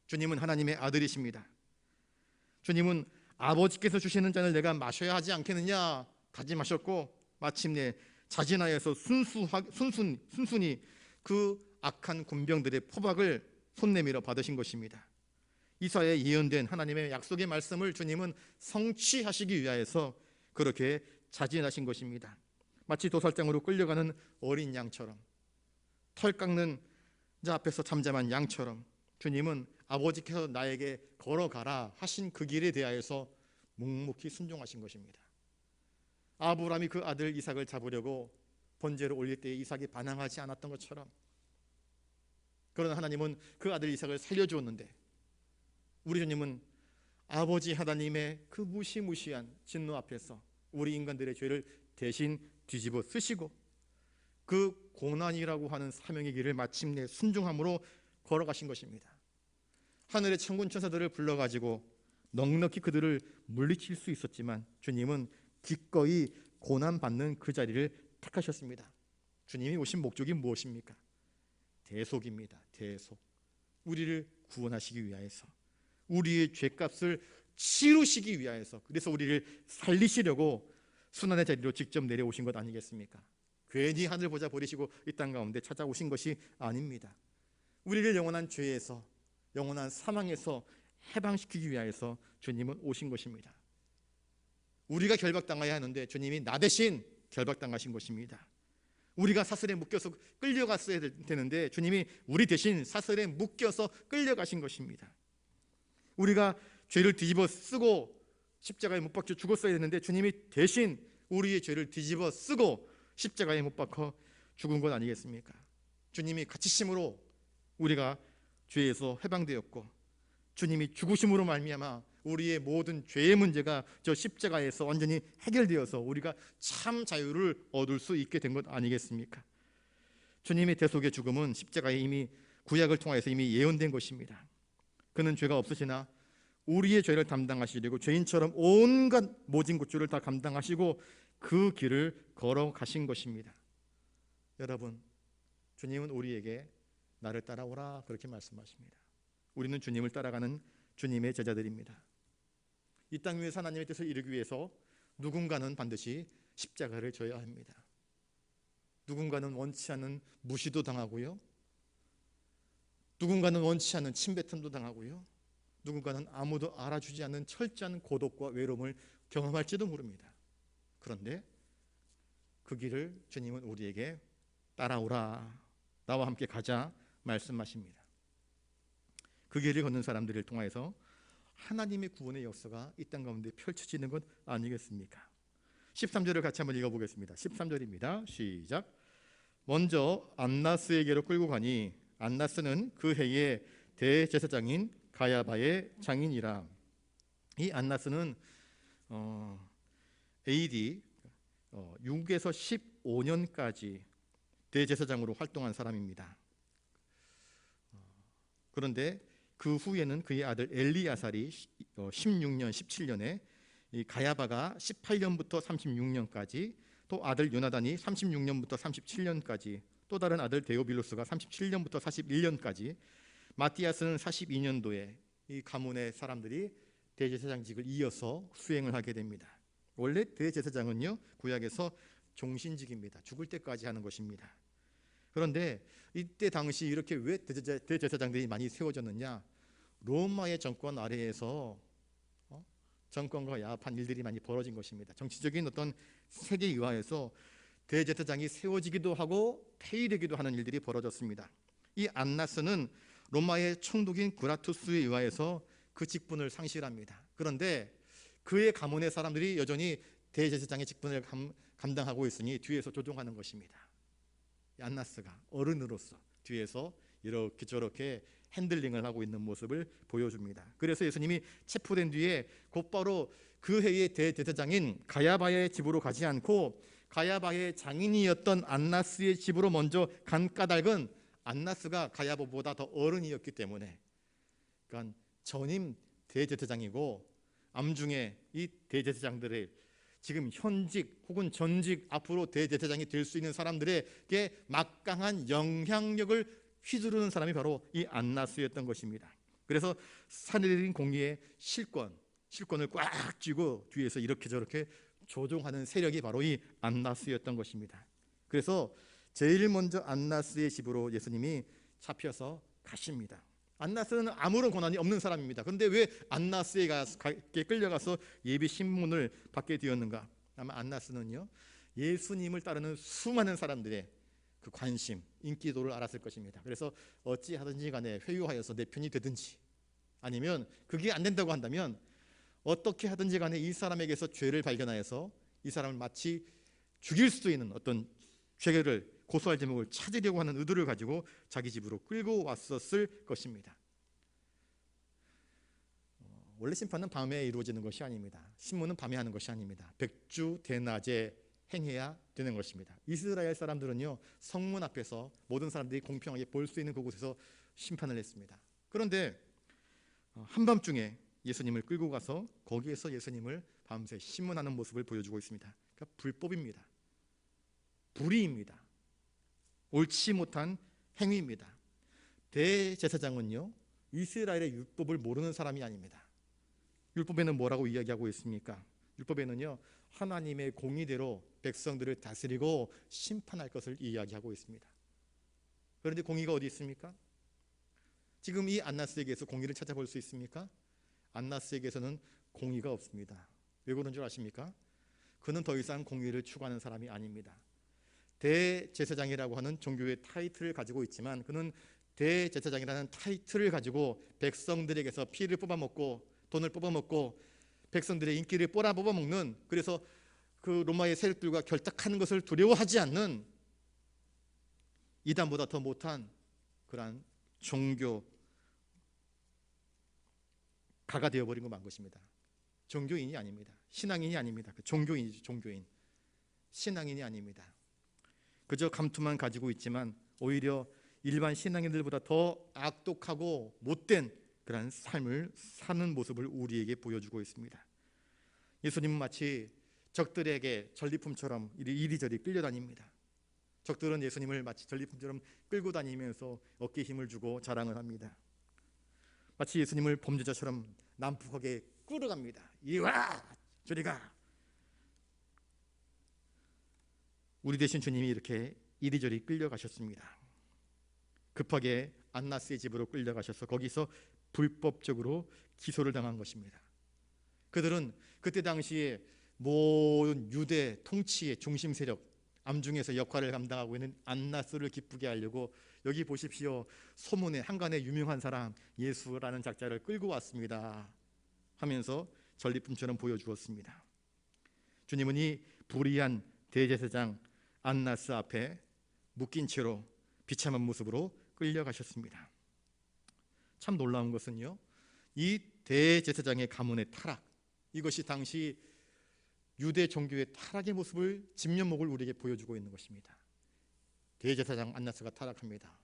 주님은 하나님의 아들이십니다. 주님은 아버지께서 주시는 잔을 내가 마셔야 하지 않겠느냐 다짐하셨고 마침내 자진하여서 순순히 그 악한 군병들의 포박을 손내밀어 받으신 것입니다. 이사야에 예언된 하나님의 약속의 말씀을 주님은 성취하시기 위하여서 그렇게 자진하신 것입니다. 마치 도살장으로 끌려가는 어린 양처럼, 털 깎는 자 앞에서 잠잠한 양처럼 주님은 아버지께서 나에게 걸어가라 하신 그 길에 대하여서 묵묵히 순종하신 것입니다. 아브라함이 그 아들 이삭을 잡으려고 번제를 올릴 때 이삭이 반항하지 않았던 것처럼, 그러나 하나님은 그 아들 이삭을 살려주었는데 우리 주님은 아버지 하나님의 그 무시무시한 진노 앞에서 우리 인간들의 죄를 대신 뒤집어 쓰시고 그 고난이라고 하는 사명의 길을 마침내 순종함으로 걸어가신 것입니다. 하늘의 천군 천사들을 불러가지고 넉넉히 그들을 물리칠 수 있었지만 주님은 기꺼이 고난받는 그 자리를 택하셨습니다. 주님이 오신 목적이 무엇입니까? 대속입니다. 대속. 우리를 구원하시기 위하여서, 우리의 죄값을 치루시기 위하여서, 그래서 우리를 살리시려고 순환의 자리로 직접 내려오신 것 아니겠습니까? 괜히 하늘 보자 버리시고 이 땅 가운데 찾아오신 것이 아닙니다. 우리를 영원한 죄에서, 영원한 사망에서 해방시키기 위하여서 주님은 오신 것입니다. 우리가 결박당해야 하는데 주님이 나 대신 결박당하신 것입니다. 우리가 사슬에 묶여서 끌려갔어야 되는데 주님이 우리 대신 사슬에 묶여서 끌려가신 것입니다. 우리가 죄를 뒤집어 쓰고 십자가에 못 박혀 죽었어야 했는데 주님이 대신 우리의 죄를 뒤집어 쓰고 십자가에 못 박혀 죽은 것 아니겠습니까? 주님이 갇히심으로 우리가 죄에서 해방되었고 주님이 죽으심으로 말미암아 우리의 모든 죄의 문제가 저 십자가에서 완전히 해결되어서 우리가 참 자유를 얻을 수 있게 된 것 아니겠습니까? 주님의 대속의 죽음은 십자가에 이미 구약을 통하여서 이미 예언된 것입니다. 그는 죄가 없으시나 우리의 죄를 담당하시려고 죄인처럼 온갖 모진 고초를 다 감당하시고 그 길을 걸어가신 것입니다. 여러분, 주님은 우리에게 나를 따라오라 그렇게 말씀하십니다. 우리는 주님을 따라가는 주님의 제자들입니다. 이 땅 위에서 하나님의 뜻을 이루기 위해서 누군가는 반드시 십자가를 져야 합니다. 누군가는 원치 않는 무시도 당하고요, 누군가는 원치 않는 침뱉음도 당하고요, 누군가는 아무도 알아주지 않는 철저한 고독과 외로움을 경험할지도 모릅니다. 그런데 그 길을 주님은 우리에게 따라오라, 나와 함께 가자 말씀하십니다. 그 길을 걷는 사람들을 통해서 하나님의 구원의 역사가 이 땅 가운데 펼쳐지는 것 아니겠습니까? 13절을 같이 한번 읽어보겠습니다. 13절입니다. 시작. 먼저 안나스에게로 끌고 가니 안나스는 그 해에 대제사장인 가야바의 장인이라. 이 안나스는 AD 6에서 15년까지 대제사장으로 활동한 사람입니다. 그런데 그 후에는 그의 아들 엘리야살이 16년, 17년에 이 가야바가 18년부터 36년까지, 또 아들 요나단이 36년부터 37년까지, 또 다른 아들 데오빌로스가 37년부터 41년까지, 마티아스는 42년도에 이 가문의 사람들이 대제사장직을 이어서 수행을 하게 됩니다. 원래 대제사장은요, 구약에서 종신직입니다. 죽을 때까지 하는 것입니다. 그런데 이때 당시 이렇게 왜 대제사장들이 많이 세워졌느냐? 로마의 정권 아래에서 정권과 야합한 일들이 많이 벌어진 것입니다. 정치적인 어떤 세계에 의하여서 대제사장이 세워지기도 하고 폐위되기도 하는 일들이 벌어졌습니다. 이 안나스는 로마의 총독인 그라투스에 의하여서 그 직분을 상실합니다. 그런데 그의 가문의 사람들이 여전히 대제사장의 직분을 감당하고 있으니 뒤에서 조종하는 것입니다. 안나스가 어른으로서 뒤에서 이렇게 저렇게 핸들링을 하고 있는 모습을 보여줍니다. 그래서 예수님이 체포된 뒤에 곧바로 그 해의 대제사장인 가야바의 집으로 가지 않고 가야바의 장인이었던 안나스의 집으로 먼저 간 까닭은 안나스가 가야바보다 더 어른이었기 때문에, 그러니까 전임 대제사장이고 암중에 이 대제사장들의 지금 현직 혹은 전직 앞으로 대제사장이 될 수 있는 사람들에게 막강한 영향력을 휘두르는 사람이 바로 이 안나스였던 것입니다. 그래서 사내들인 공의의 실권을 꽉 쥐고 뒤에서 이렇게 저렇게 조종하는 세력이 바로 이 안나스였던 것입니다. 그래서 제일 먼저 안나스의 집으로 예수님이 잡혀서 가십니다. 안나스는 아무런 권한이 없는 사람입니다. 그런데 왜 안나스에게 끌려가서 예비 신문을 받게 되었는가? 아마 안나스는요, 예수님을 따르는 수많은 사람들의 그 관심, 인기도를 알았을 것입니다. 그래서 어찌하든지 간에 회유하여서 내 편이 되든지, 아니면 그게 안 된다고 한다면 어떻게 하든지 간에 이 사람에게서 죄를 발견하여서 이 사람을 마치 죽일 수도 있는 어떤 죄를 고소할 제목을 찾으려고 하는 의도를 가지고 자기 집으로 끌고 왔었을 것입니다. 원래 심판은 밤에 이루어지는 것이 아닙니다. 신문은 밤에 하는 것이 아닙니다. 백주 대낮에 행해야 되는 것입니다. 이스라엘 사람들은요, 성문 앞에서 모든 사람들이 공평하게 볼 수 있는 그곳에서 심판을 했습니다. 그런데 한밤중에 예수님을 끌고 가서 거기에서 예수님을 밤새 신문하는 모습을 보여주고 있습니다. 그러니까 불법입니다. 불의입니다. 옳지 못한 행위입니다. 대제사장은요, 이스라엘의 율법을 모르는 사람이 아닙니다. 율법에는 뭐라고 이야기하고 있습니까? 율법에는요, 하나님의 공의대로 백성들을 다스리고 심판할 것을 이야기하고 있습니다. 그런데 공의가 어디 있습니까? 지금 이 안나스에게서 공의를 찾아볼 수 있습니까? 안나스에게서는 공의가 없습니다. 왜 그런 줄 아십니까? 그는 더 이상 공의를 추구하는 사람이 아닙니다. 대제사장이라고 하는 종교의 타이틀을 가지고 있지만 그는 대제사장이라는 타이틀을 가지고 백성들에게서 피를 뽑아먹고 돈을 뽑아먹고 백성들의 인기를 뽑아먹는, 그래서 그 로마의 세력들과 결탁하는 것을 두려워하지 않는 이단보다 더 못한 그러한 종교가가 되어버린 것만 것입니다. 종교인이 아닙니다. 신앙인이 아닙니다. 종교인이죠. 종교인. 신앙인이 아닙니다. 그저 감투만 가지고 있지만 오히려 일반 신앙인들보다 더 악독하고 못된 그런 삶을 사는 모습을 우리에게 보여주고 있습니다. 예수님은 마치 적들에게 전리품처럼 이리저리 끌려다닙니다. 적들은 예수님을 마치 전리품처럼 끌고 다니면서 어깨에 힘을 주고 자랑을 합니다. 마치 예수님을 범죄자처럼 난폭하게 끌어갑니다. 이리 와! 저리 가! 우리 대신 주님이 이렇게 이리저리 끌려가셨습니다. 급하게 안나스의 집으로 끌려가셔서 거기서 불법적으로 기소를 당한 것입니다. 그들은 그때 당시에 모든 유대 통치의 중심 세력 암중에서 역할을 감당하고 있는 안나스를 기쁘게 하려고 여기 보십시오. 소문에 한간에 유명한 사람 예수라는 작자를 끌고 왔습니다 하면서 전리품처럼 보여주었습니다. 주님은 이 불의한 대제사장 안나스 앞에 묶인 채로 비참한 모습으로 끌려가셨습니다. 참 놀라운 것은요, 이 대제사장의 가문의 타락, 이것이 당시 유대 종교의 타락의 모습을 진면목을 우리에게 보여주고 있는 것입니다. 대제사장 안나스가 타락합니다.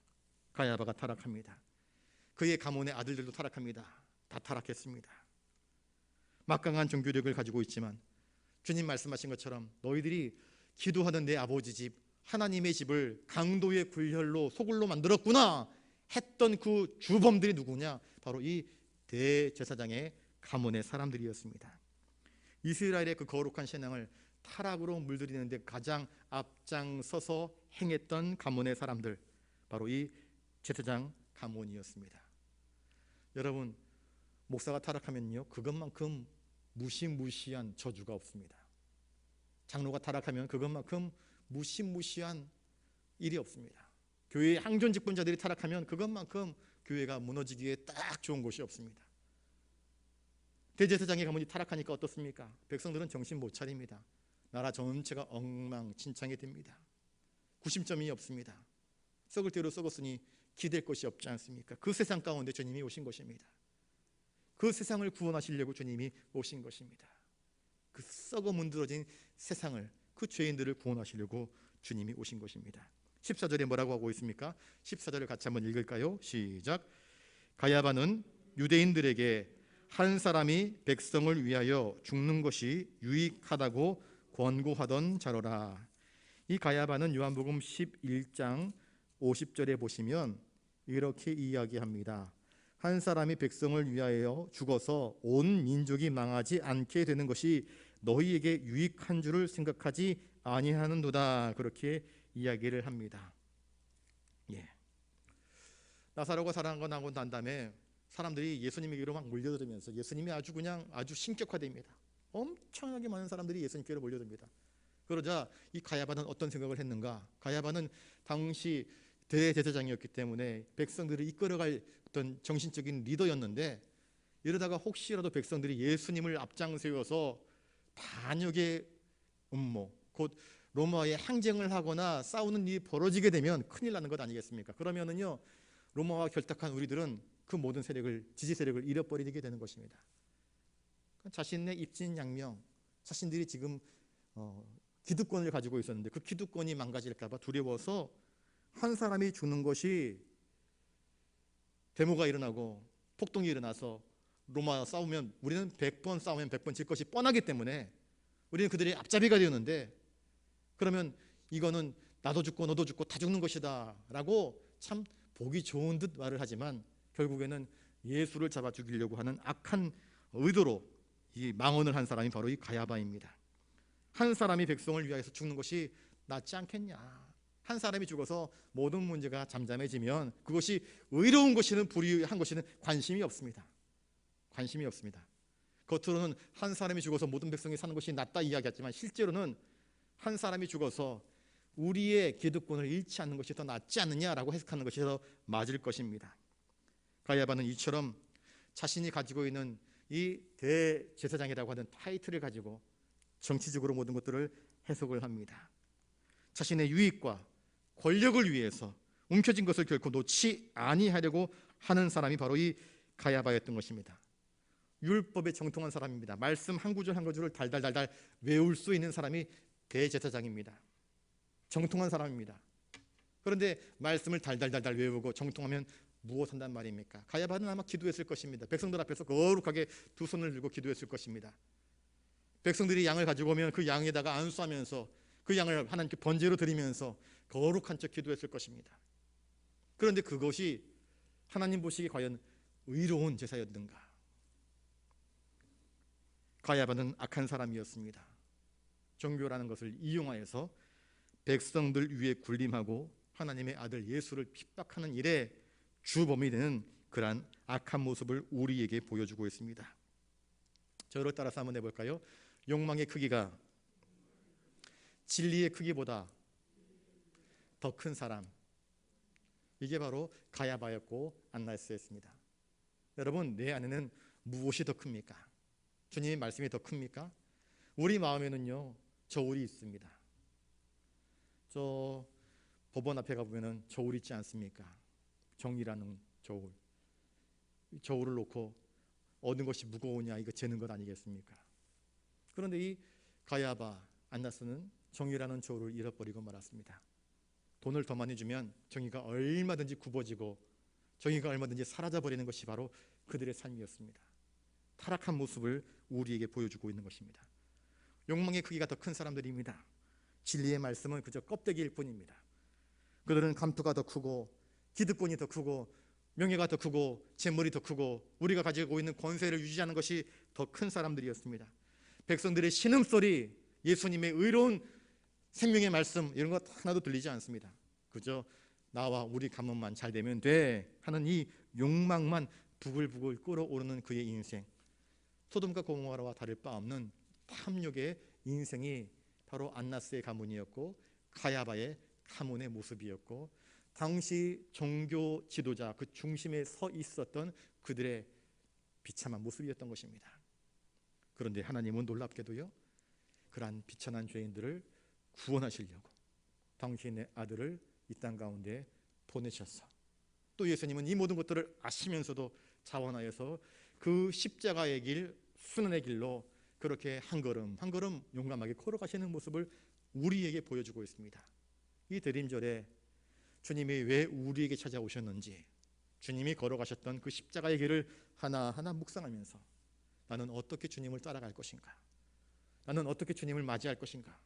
가야바가 타락합니다. 그의 가문의 아들들도 타락합니다. 다 타락했습니다. 막강한 종교력을 가지고 있지만 주님 말씀하신 것처럼 너희들이 기도하는 내 아버지 집 하나님의 집을 강도의 굴혈로 소굴로 만들었구나 했던 그 주범들이 누구냐? 바로 이 대제사장의 가문의 사람들이었습니다. 이스라엘의 그 거룩한 신앙을 타락으로 물들이는데 가장 앞장서서 행했던 가문의 사람들, 바로 이 제사장 가문이었습니다. 여러분, 목사가 타락하면요, 그것만큼 무시무시한 저주가 없습니다. 장로가 타락하면 그것만큼 무시무시한 일이 없습니다. 교회의 항존 직분자들이 타락하면 그것만큼 교회가 무너지기에 딱 좋은 곳이 없습니다. 대제사장의 가문이 타락하니까 어떻습니까? 백성들은 정신 못 차립니다. 나라 전체가 엉망진창이 됩니다. 구심점이 없습니다. 썩을 대로 썩었으니 기댈 것이 없지 않습니까? 그 세상 가운데 주님이 오신 것입니다. 그 세상을 구원하시려고 주님이 오신 것입니다. 그 썩어 문드러진 세상을, 그 죄인들을 구원하시려고 주님이 오신 것입니다. 14절에 뭐라고 하고 있습니까? 14절을 같이 한번 읽을까요? 시작. 가야바는 유대인들에게 한 사람이 백성을 위하여 죽는 것이 유익하다고 권고하던 자로라. 이 가야바는 요한복음 11장 50절에 보시면 이렇게 이야기합니다. 한 사람이 백성을 위하여 죽어서 온 민족이 망하지 않게 되는 것이 너희에게 유익한 줄을 생각하지 아니하는도다. 그렇게 이야기를 합니다. 예. 나사로가 살아나고 난 다음에 사람들이 예수님에게로 막 몰려들면서 예수님이 아주 신격화됩니다. 엄청나게 많은 사람들이 예수님께로 몰려듭니다. 그러자 이 가야바는 어떤 생각을 했는가? 가야바는 당시 대제사장이었기 때문에 백성들을 이끌어갈 어떤 정신적인 리더였는데, 이러다가 혹시라도 백성들이 예수님을 앞장세워서 반역의 음모, 곧 로마와의 항쟁을 하거나 싸우는 일이 벌어지게 되면 큰일 나는 것 아니겠습니까? 그러면은요, 로마와 결탁한 우리들은 그 모든 세력을, 지지 세력을 잃어버리게 되는 것입니다. 자신의 입진양명, 자신들이 지금 기득권을 가지고 있었는데 그 기득권이 망가질까 봐 두려워서 한 사람이 죽는 것이, 데모가 일어나고 폭동이 일어나서 로마와 싸우면 우리는 100번 싸우면 100번 질 것이 뻔하기 때문에 우리는 그들의 앞잡이가 되었는데, 그러면 이거는 나도 죽고 너도 죽고 다 죽는 것이다 라고 참 보기 좋은 듯 말을 하지만 결국에는 예수를 잡아 죽이려고 하는 악한 의도로 이 망언을 한 사람이 바로 이 가야바입니다. 한 사람이 백성을 위하여서 죽는 것이 낫지 않겠냐? 한 사람이 죽어서 모든 문제가 잠잠해지면 그것이 의로운 것이든 불의한 것이든 관심이 없습니다. 관심이 없습니다. 겉으로는 한 사람이 죽어서 모든 백성이 사는 것이 낫다 이야기하지만 실제로는 한 사람이 죽어서 우리의 기득권을 잃지 않는 것이 더 낫지 않느냐라고 해석하는 것이 더 맞을 것입니다. 가야바는 이처럼 자신이 가지고 있는 이 대제사장이라고 하는 타이틀을 가지고 정치적으로 모든 것들을 해석을 합니다. 자신의 유익과 권력을 위해서 움켜진 것을 결코 놓지 아니하려고 하는 사람이 바로 이 가야바였던 것입니다. 율법에 정통한 사람입니다. 말씀 한 구절 한 구절을 달달달달 외울 수 있는 사람이 대제사장입니다. 정통한 사람입니다. 그런데 말씀을 달달달달 외우고 정통하면 무엇 한단 말입니까? 가야바는 아마 기도했을 것입니다. 백성들 앞에서 거룩하게 두 손을 들고 기도했을 것입니다. 백성들이 양을 가지고 오면 그 양에다가 안수하면서 그 양을 하나님께 번제로 드리면서 거룩한 척 기도했을 것입니다. 그런데 그것이 하나님 보시기에 과연 의로운 제사였는가? 가야바는 악한 사람이었습니다. 종교라는 것을 이용하여서 백성들 위에 군림하고 하나님의 아들 예수를 핍박하는 일에 주범이 되는 그러한 악한 모습을 우리에게 보여주고 있습니다. 저를 따라서 한번 해볼까요? 욕망의 크기가 진리의 크기보다 더 큰 사람, 이게 바로 가야바였고 안나스였습니다. 여러분, 내 안에는 무엇이 더 큽니까? 주님의 말씀이 더 큽니까? 우리 마음에는요, 저울이 있습니다. 저 법원 앞에 가보면 저울 있지 않습니까? 정의라는 저울. 저울을 놓고 얻은 것이 무거우냐 이거 재는 것 아니겠습니까? 그런데 이 가야바 안나스는 정의라는 저울을 잃어버리고 말았습니다. 돈을 더 많이 주면 정의가 얼마든지 굽어지고 정의가 얼마든지 사라져버리는 것이 바로 그들의 삶이었습니다. 타락한 모습을 우리에게 보여주고 있는 것입니다. 욕망의 크기가 더 큰 사람들입니다. 진리의 말씀은 그저 껍데기일 뿐입니다. 그들은 감투가 더 크고 기득권이 더 크고 명예가 더 크고 재물이 더 크고 우리가 가지고 있는 권세를 유지하는 것이 더 큰 사람들이었습니다. 백성들의 신음소리, 예수님의 의로운 생명의 말씀 이런 것 하나도 들리지 않습니다. 그저 나와 우리 가문만 잘 되면 돼 하는 이 욕망만 부글부글 끓어오르는 그의 인생, 소돔과 고모라와 다를 바 없는 탐욕의 인생이 바로 안나스의 가문이었고 가야바의 가문의 모습이었고 당시 종교 지도자 그 중심에 서 있었던 그들의 비참한 모습이었던 것입니다. 그런데 하나님은 놀랍게도요, 그러한 비천한 죄인들을 구원하시려고 당신의 아들을 이 땅 가운데 보내셨어. 또 예수님은 이 모든 것들을 아시면서도 자원하여서 그 십자가의 길, 순환의 길로 그렇게 한 걸음 한 걸음 용감하게 걸어가시는 모습을 우리에게 보여주고 있습니다. 이 대림절에 주님이 왜 우리에게 찾아오셨는지, 주님이 걸어가셨던 그 십자가의 길을 하나하나 묵상하면서 나는 어떻게 주님을 따라갈 것인가, 나는 어떻게 주님을 맞이할 것인가,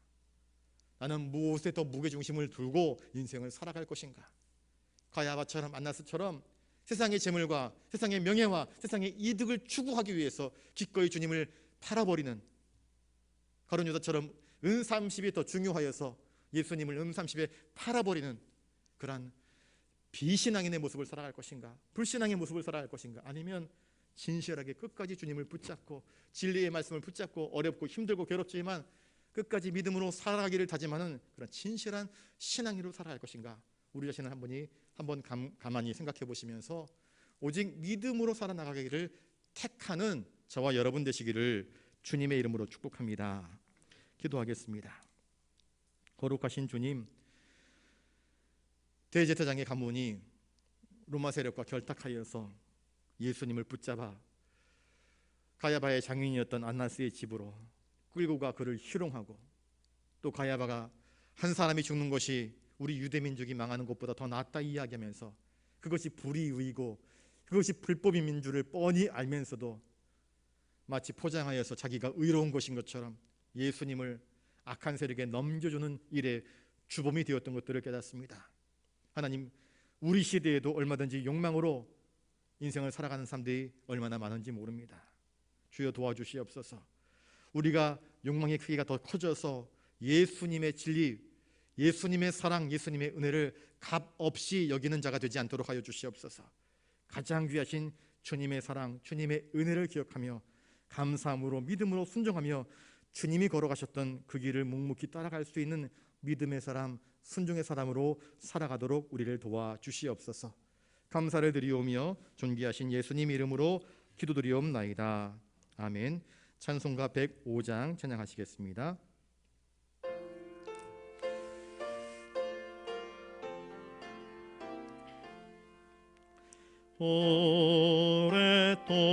나는 무엇에 더 무게중심을 두고 인생을 살아갈 것인가. 가야바처럼 안나스처럼 세상의 재물과 세상의 명예와 세상의 이득을 추구하기 위해서 기꺼이 주님을 팔아버리는 가룟 유다처럼 은30이 더 중요하여서 예수님을 은30에 팔아버리는 그러한 비신앙인의 모습을 살아갈 것인가, 불신앙의 모습을 살아갈 것인가, 아니면 진실하게 끝까지 주님을 붙잡고 진리의 말씀을 붙잡고 어렵고 힘들고 괴롭지만 끝까지 믿음으로 살아가기를 다짐하는 그런 진실한 신앙인으로 살아갈 것인가. 우리 자신을 한번 가만히 생각해 보시면서 오직 믿음으로 살아나가기를 택하는 저와 여러분 되시기를 주님의 이름으로 축복합니다. 기도하겠습니다. 거룩하신 주님, 대제사장의 가문이 로마 세력과 결탁하여서 예수님을 붙잡아 가야바의 장인이었던 안나스의 집으로 끌고 가 그를 희롱하고, 또 가야바가 한 사람이 죽는 것이 우리 유대민족이 망하는 것보다 더 낫다 이야기하면서 그것이 불의의고 그것이 불법인 민주를 뻔히 알면서도 마치 포장하여서 자기가 의로운 것인 것처럼 예수님을 악한 세력에 넘겨주는 일에 주범이 되었던 것들을 깨닫습니다. 하나님, 우리 시대에도 얼마든지 욕망으로 인생을 살아가는 사람들이 얼마나 많은지 모릅니다. 주여 도와주시옵소서. 우리가 욕망의 크기가 더 커져서 예수님의 진리, 예수님의 사랑, 예수님의 은혜를 값없이 여기는 자가 되지 않도록 하여 주시옵소서. 가장 귀하신 주님의 사랑, 주님의 은혜를 기억하며 감사함으로 믿음으로 순종하며 주님이 걸어가셨던 그 길을 묵묵히 따라갈 수 있는 믿음의 사람, 순종의 사람으로 살아가도록 우리를 도와주시옵소서. 감사를 드리오며 존귀하신 예수님 이름으로 기도드리옵나이다. 아멘. 찬송가 105장 찬양하시겠습니다.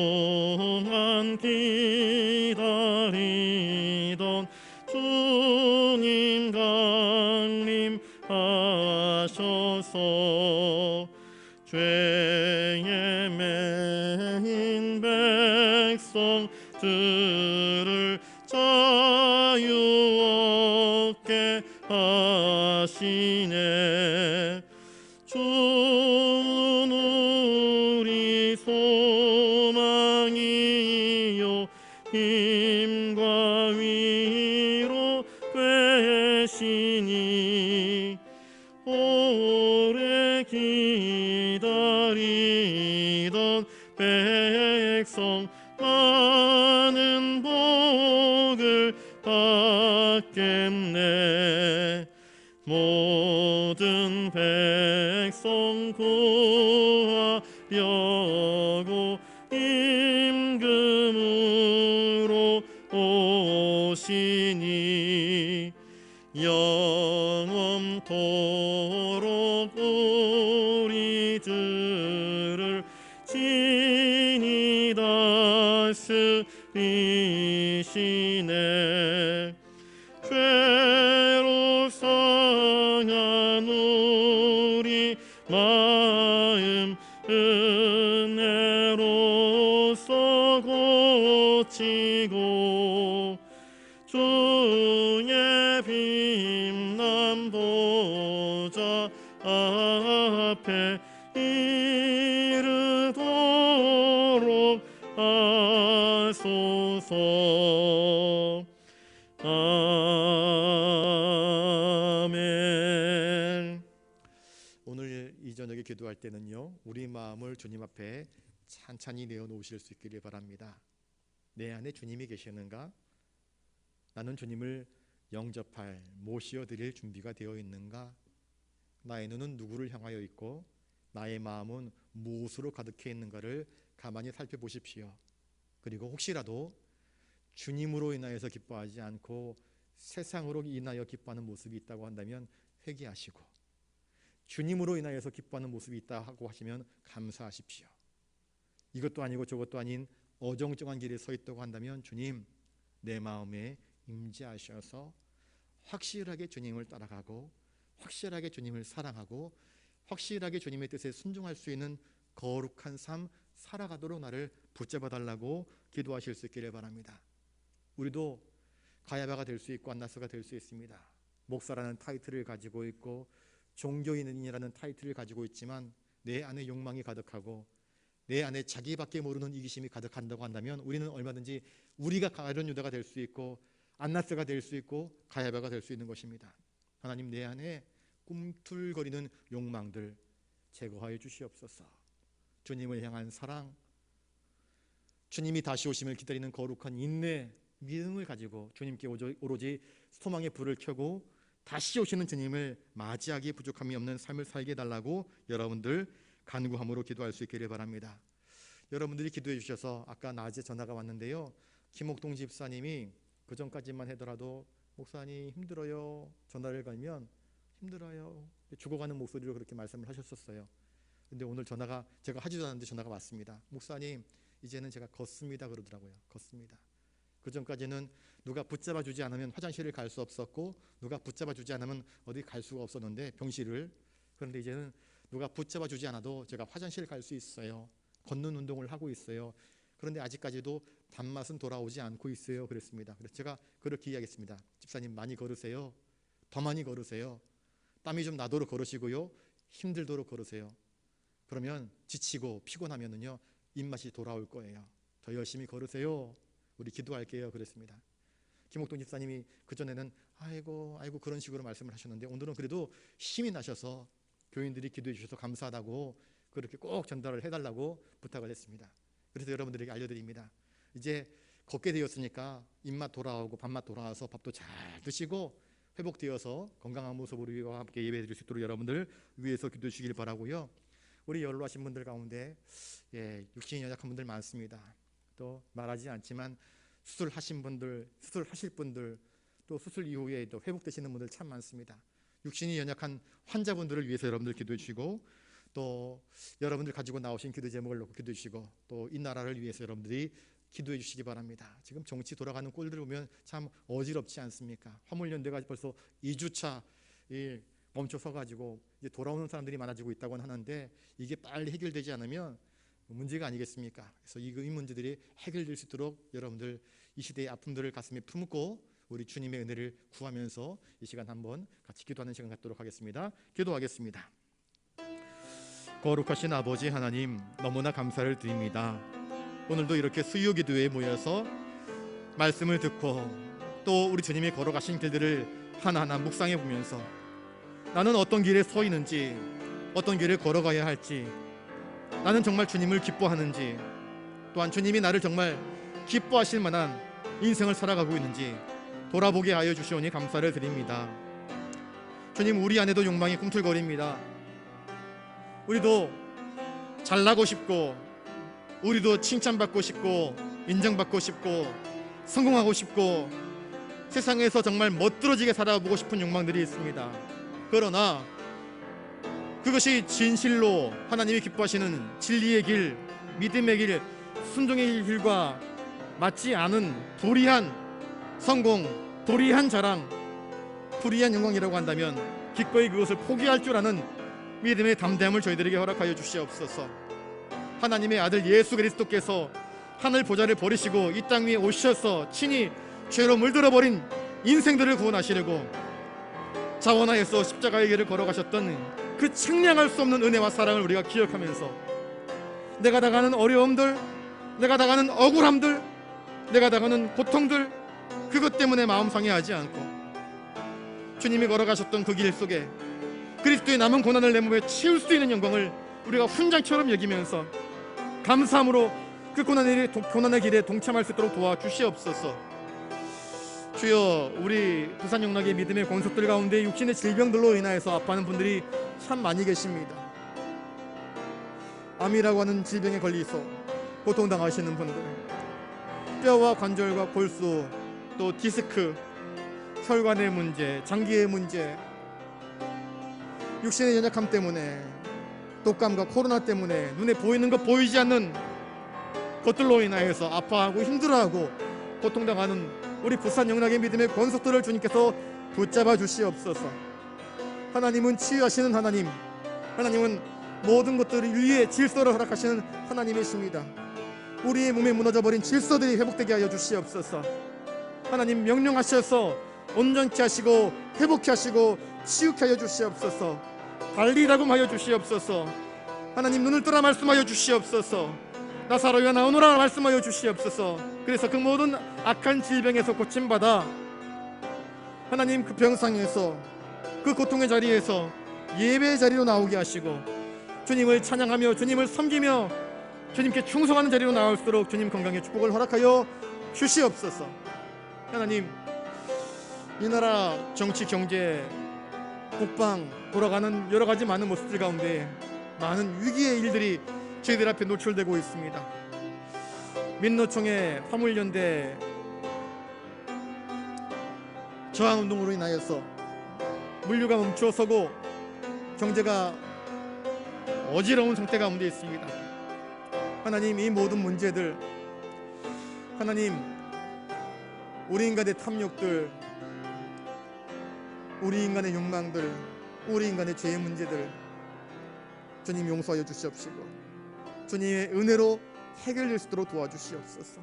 오랫동안 기다리던 주님 강림하셔서 죄에 매인 백성들을 자유 얻게 하시네. 주는 우리 소망이요 힘과 위로 되시니 오래 기다리던 백성 많은 복을 받겠네. 모든 백성 구하려고 임금으로 오시니 영원토록 우리들을 지키시네. 다스리시네. 죄로 상한 우리 마음 은혜로써 고치고 주의 빛난 보좌 앞에 이르도록 하소서. 아멘. 오늘 이 저녁에 기도할 때는요, 우리 마음을 주님 앞에 찬찬히 내어놓으실 수 있기를 바랍니다. 내 안에 주님이 계시는가? 나는 주님을 영접할, 모시어드릴 준비가 되어 있는가? 나의 눈은 누구를 향하여 있고 나의 마음은 무엇으로 가득해 있는가를 가만히 살펴보십시오. 그리고 혹시라도 주님으로 인하여서 기뻐하지 않고 세상으로 인하여 기뻐하는 모습이 있다고 한다면 회개하시고, 주님으로 인하여서 기뻐하는 모습이 있다고 하시면 감사하십시오. 이것도 아니고 저것도 아닌 어정쩡한 길에 서 있다고 한다면 주님, 내 마음에 임재하셔서 확실하게 주님을 따라가고 확실하게 주님을 사랑하고 확실하게 주님의 뜻에 순종할 수 있는 거룩한 삶 살아가도록 나를 붙잡아 달라고 기도하실 수 있기를 바랍니다. 우리도 가야바가 될 수 있고 안나스가 될 수 있습니다. 목사라는 타이틀을 가지고 있고 종교인이라는 타이틀을 가지고 있지만 내 안에 욕망이 가득하고 내 안에 자기밖에 모르는 이기심이 가득한다고 한다면 우리는 얼마든지 우리가 가룟 유다가 될 수 있고 안나스가 될 수 있고 가야바가 될 수 있는 것입니다. 하나님, 내 안에 꿈틀거리는 욕망들 제거하여 주시옵소서. 주님을 향한 사랑, 주님이 다시 오심을 기다리는 거룩한 인내, 믿음을 가지고 주님께 오로지 소망의 불을 켜고 다시 오시는 주님을 맞이하기에 부족함이 없는 삶을 살게 해달라고 여러분들 간구함으로 기도할 수 있기를 바랍니다. 여러분들이 기도해 주셔서 아까 낮에 전화가 왔는데요, 김옥동 집사님이 그 전까지만 하더라도 목사님 힘들어요, 전화를 걸면 힘들어요, 죽어가는 목소리로 그렇게 말씀을 하셨었어요. 근데 오늘 전화가, 제가 하지도 않았는데 전화가 왔습니다. 목사님 이제는 제가 걷습니다 그러더라고요. 걷습니다. 그 전까지는 누가 붙잡아 주지 않으면 화장실을 갈 수 없었고 누가 붙잡아 주지 않으면 어디 갈 수가 없었는데, 병실을. 그런데 이제는 누가 붙잡아 주지 않아도 제가 화장실 갈 수 있어요. 걷는 운동을 하고 있어요. 그런데 아직까지도 단맛은 돌아오지 않고 있어요 그랬습니다. 그래서 제가 그렇게 이야기했습니다. 집사님 많이 걸으세요. 더 많이 걸으세요. 땀이 좀 나도록 걸으시고요, 힘들도록 걸으세요. 그러면 지치고 피곤하면은요 입맛이 돌아올 거예요. 더 열심히 걸으세요. 우리 기도할게요 그랬습니다. 김옥동 집사님이 그전에는 아이고 그런 식으로 말씀을 하셨는데 오늘은 그래도 힘이 나셔서 교인들이 기도해 주셔서 감사하다고 그렇게 꼭 전달을 해달라고 부탁을 했습니다. 그래서 여러분들에게 알려드립니다. 이제 걷게 되었으니까 입맛 돌아오고 밥맛 돌아와서 밥도 잘 드시고 회복되어서 건강한 모습으로 우리와 함께 예배드릴 수 있도록 여러분들 위해서 기도해 주시길 바라고요. 우리 연로하신 분들 가운데 육신이 연약한 분들 많습니다. 또 말하지 않지만 수술하신 분들, 수술하실 분들, 또 수술 이후에 또 회복되시는 분들 참 많습니다. 육신이 연약한 환자분들을 위해서 여러분들 기도해 주시고, 또 여러분들 가지고 나오신 기도 제목을 놓고 기도해 주시고, 또 이 나라를 위해서 여러분들이 기도해 주시기 바랍니다. 지금 정치 돌아가는 꼴들을 보면 참 어지럽지 않습니까? 화물연대가 벌써 2주차 멈춰서 가지고 이제 돌아오는 사람들이 많아지고 있다고 하는데 이게 빨리 해결되지 않으면 문제가 아니겠습니까? 그래서 이 문제들이 해결될 수 있도록 여러분들 이 시대의 아픔들을 가슴에 품고 우리 주님의 은혜를 구하면서 이 시간 한번 같이 기도하는 시간 갖도록 하겠습니다. 기도하겠습니다. 거룩하신 아버지 하나님, 너무나 감사를 드립니다. 오늘도 이렇게 수요 기도회에 모여서 말씀을 듣고 또 우리 주님이 걸어가신 길들을 하나하나 묵상해 보면서 나는 어떤 길에 서 있는지, 어떤 길을 걸어가야 할지, 나는 정말 주님을 기뻐하는지, 또한 주님이 나를 정말 기뻐하실 만한 인생을 살아가고 있는지 돌아보게 하여 주시오니 감사를 드립니다. 주님, 우리 안에도 욕망이 꿈틀거립니다. 우리도 잘나고 싶고, 우리도 칭찬받고 싶고, 인정받고 싶고, 성공하고 싶고, 세상에서 정말 멋들어지게 살아보고 싶은 욕망들이 있습니다. 그러나 그것이 진실로 하나님이 기뻐하시는 진리의 길, 믿음의 길, 순종의 길과 맞지 않은 불의한 성공, 불의한 자랑, 불의한 영광이라고 한다면 기꺼이 그것을 포기할 줄 아는 믿음의 담대함을 저희들에게 허락하여 주시옵소서. 하나님의 아들 예수 그리스도께서 하늘 보좌를 버리시고 이 땅 위에 오셔서 친히 죄로 물들어버린 인생들을 구원하시려고 자원하여서 십자가의 길을 걸어가셨던 그 측량할 수 없는 은혜와 사랑을 우리가 기억하면서 내가 당하는 어려움들, 내가 당하는 억울함들, 내가 당하는 고통들, 그것 때문에 마음 상해하지 않고 주님이 걸어가셨던 그 길 속에 그리스도의 남은 고난을 내 몸에 채울 수 있는 영광을 우리가 훈장처럼 여기면서 감사함으로 그 고난의 길에 동참할 수 있도록 도와주시옵소서. 주여, 우리 부산 영락의 믿음의 권속들 가운데 육신의 질병들로 인하여서 아파하는 분들이 참 많이 계십니다. 암이라고 하는 질병에 걸리서 고통당하시는 분들, 뼈와 관절과 골수, 또 디스크, 혈관의 문제, 장기의 문제, 육신의 연약함 때문에, 독감과 코로나 때문에 눈에 보이는 것 보이지 않는 것들로 인하여서 아파하고 힘들어하고 고통당하는 우리 부산 영락의 믿음의 권속들을 주님께서 붙잡아 주시옵소서. 하나님은 치유하시는 하나님, 하나님은 모든 것들을 위해 질서를 허락하시는 하나님이십니다. 우리의 몸에 무너져버린 질서들이 회복되게 하여 주시옵소서. 하나님 명령하셔서 온전케 하시고 회복케 하시고 치유케 하여 주시옵소서. 달리라고 하여 주시옵소서. 하나님 눈을 뜨라 말씀하여 주시옵소서. 나사로야 나오노라 말씀하여 주시옵소서. 그래서 그 모든 악한 질병에서 고침받아 하나님 그 병상에서 그 고통의 자리에서 예배의 자리로 나오게 하시고 주님을 찬양하며 주님을 섬기며 주님께 충성하는 자리로 나올 수 있도록 주님 건강의 축복을 허락하여 주시옵소서. 하나님, 이 나라 정치, 경제, 국방 돌아가는 여러 가지 많은 모습들 가운데 많은 위기의 일들이 저희들 앞에 노출되고 있습니다. 민노총의 화물연대 저항운동으로 인하여서 물류가 멈춰서고 경제가 어지러운 상태 가운데 있습니다. 하나님, 이 모든 문제들, 하나님, 우리 인간의 탐욕들, 우리 인간의 욕망들, 우리 인간의 죄의 문제들 주님 용서하여 주시옵시고 주님의 은혜로 해결될 수 있도록 도와주시옵소서.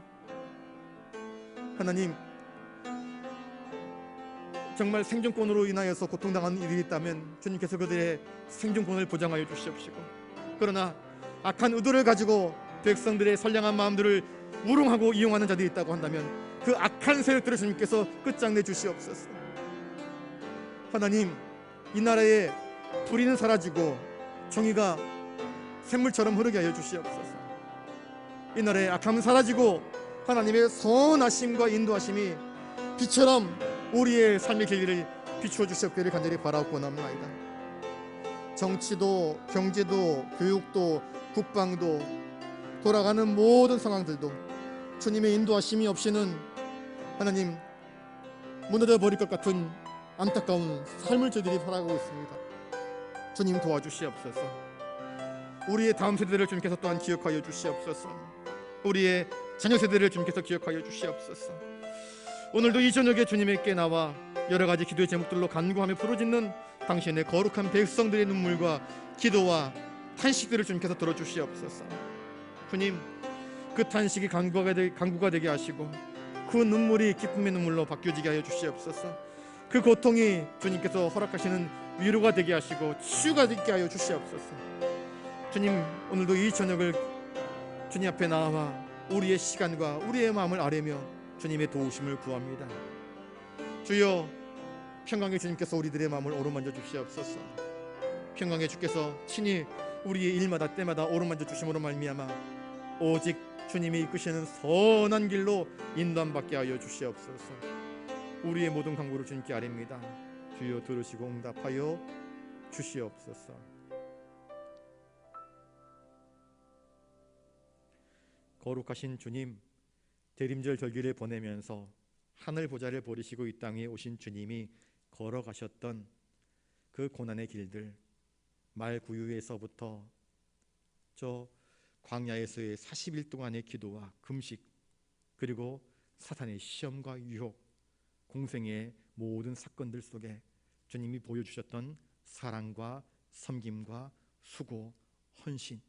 하나님, 정말 생존권으로 인하여서 고통당하는 이들이 있다면 주님께서 그들의 생존권을 보장하여 주시옵시고, 그러나 악한 의도를 가지고 백성들의 선량한 마음들을 우롱하고 이용하는 자들이 있다고 한다면 그 악한 세력들을 주님께서 끝장내 주시옵소서. 하나님, 이 나라의 불의는 사라지고 정의가 샘물처럼 흐르게 하여 주시옵소서. 이 나라의 악함은 사라지고 하나님의 선하심과 인도하심이 빛처럼 우리의 삶의 길을 비추어 주시옵기를 간절히 바라옵고 원합니다. 정치도 경제도 교육도 국방도 돌아가는 모든 상황들도 주님의 인도하심이 없이는 하나님 무너져 버릴 것 같은 안타까운 삶을 저희들이 살아가고 있습니다. 주님 도와주시옵소서. 우리의 다음 세대를 주님께서 또한 기억하여 주시옵소서. 우리의 자녀 세대를 주님께서 기억하여 주시옵소서. 오늘도 이 저녁에 주님께 나와 여러 가지 기도의 제목들로 간구하며 부르짖는 당신의 거룩한 백성들의 눈물과 기도와 탄식들을 주님께서 들어주시옵소서. 주님, 그 탄식이 간구가 되게 하시고 그 눈물이 기쁨의 눈물로 바뀌어지게 하여 주시옵소서. 그 고통이 주님께서 허락하시는 위로가 되게 하시고 치유가 되게 하여 주시옵소서. 주님, 오늘도 이 저녁을 주님 앞에 나와 우리의 시간과 우리의 마음을 아뢰며 주님의 도우심을 구합니다. 주여, 평강의 주님께서 우리들의 마음을 오로만져 주시옵소서. 평강의 주께서 친히 우리의 일마다 때마다 오로만져 주심으로 말미암아 오직 주님이 이끄시는 선한 길로 인도함받게 하여 주시옵소서. 우리의 모든 간구를 주님께 아뢰입니다. 주여 들으시고 응답하여 주시옵소서. 거룩하신 주님, 대림절 절기를 보내면서 하늘 보좌를 버리시고 이 땅에 오신 주님이 걸어가셨던 그 고난의 길들, 말구유에서부터 저 광야에서의 40일 동안의 기도와 금식, 그리고 사탄의 시험과 유혹, 공생의 모든 사건들 속에 주님이 보여주셨던 사랑과 섬김과 수고, 헌신,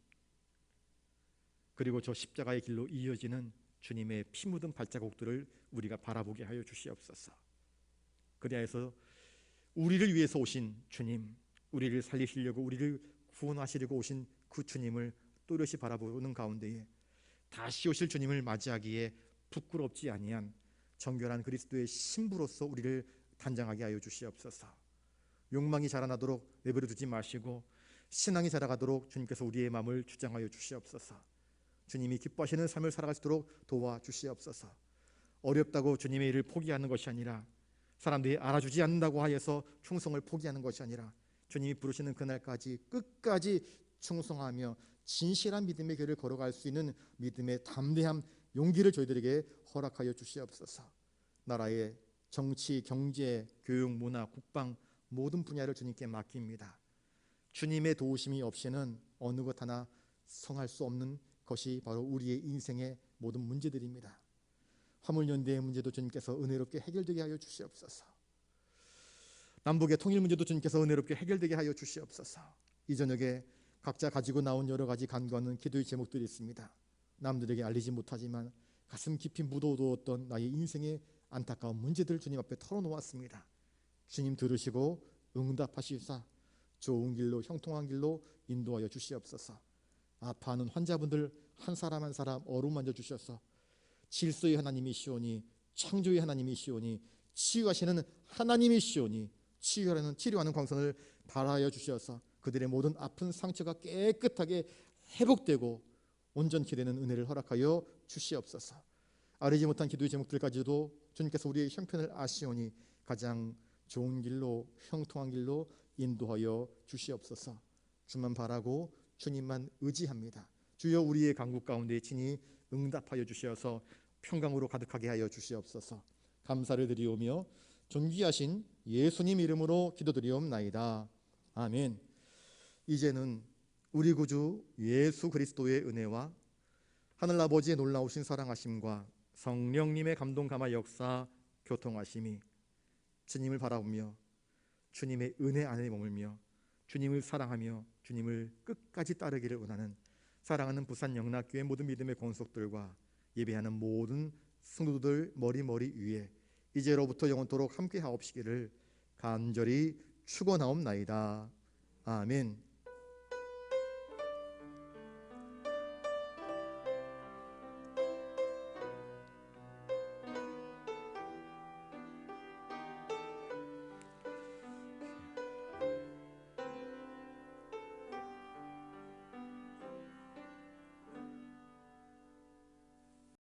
그리고 저 십자가의 길로 이어지는 주님의 피 묻은 발자국들을 우리가 바라보게 하여 주시옵소서. 그리하여서 우리를 위해서 오신 주님, 우리를 살리시려고 우리를 구원하시려고 오신 그 주님을 또렷이 바라보는 가운데에 다시 오실 주님을 맞이하기에 부끄럽지 아니한 정결한 그리스도의 신부로서 우리를 단장하게 하여 주시옵소서. 욕망이 자라나도록 내버려 두지 마시고 신앙이 자라가도록 주님께서 우리의 마음을 주장하여 주시옵소서. 주님이 기뻐하시는 삶을 살아갈 수 있도록 도와주시옵소서. 어렵다고 주님의 일을 포기하는 것이 아니라, 사람들이 알아주지 않는다고 하여서 충성을 포기하는 것이 아니라, 주님이 부르시는 그날까지 끝까지 충성하며 진실한 믿음의 길을 걸어갈 수 있는 믿음의 담대함, 용기를 저희들에게 허락하여 주시옵소서. 나라의 정치, 경제, 교육, 문화, 국방 모든 분야를 주님께 맡깁니다. 주님의 도우심이 없이는 어느 것 하나 성할 수 없는 것이 바로 우리의 인생의 모든 문제들입니다. 화물연대의 문제도 주님께서 은혜롭게 해결되게 하여 주시옵소서. 남북의 통일 문제도 주님께서 은혜롭게 해결되게 하여 주시옵소서. 이 저녁에 각자 가지고 나온 여러 가지 간구하는 기도의 제목들이 있습니다. 남들에게 알리지 못하지만 가슴 깊이 묻어두었던 나의 인생의 안타까운 문제들을 주님 앞에 털어놓았습니다. 주님 들으시고 응답하시사 좋은 길로, 형통한 길로 인도하여 주시옵소서. 아파하는 환자분들 한 사람 한 사람 어루만져 주셔서 질서의 하나님이시오니, 창조의 하나님이시오니, 치유하시는 하나님이시오니 치료하는 광선을 발하여 주셔서 그들의 모든 아픈 상처가 깨끗하게 회복되고 온전케 되는 은혜를 허락하여 주시옵소서. 아뢰지 못한 기도의 제목들까지도 주님께서 우리의 형편을 아시오니 가장 좋은 길로, 형통한 길로 인도하여 주시옵소서. 주만 바라고 주님만 의지합니다. 주여, 우리의 간구 가운데 친히 응답하여 주시어서 평강으로 가득하게 하여 주시옵소서. 감사를 드리오며 존귀하신 예수님 이름으로 기도드리옵나이다. 아멘. 이제는 우리 구주 예수 그리스도의 은혜와 하늘아버지의 놀라우신 사랑하심과 성령님의 감동 감화 역사 교통하심이 주님을 바라보며 주님의 은혜 안에 머물며 주님을 사랑하며 주님을 끝까지 따르기를 원하는 사랑하는 부산 영락교회 모든 믿음의 권속들과 예배하는 모든 성도들 머리 위에 이제로부터 영원토록 함께 하옵시기를 간절히 축원하옵나이다. 아멘.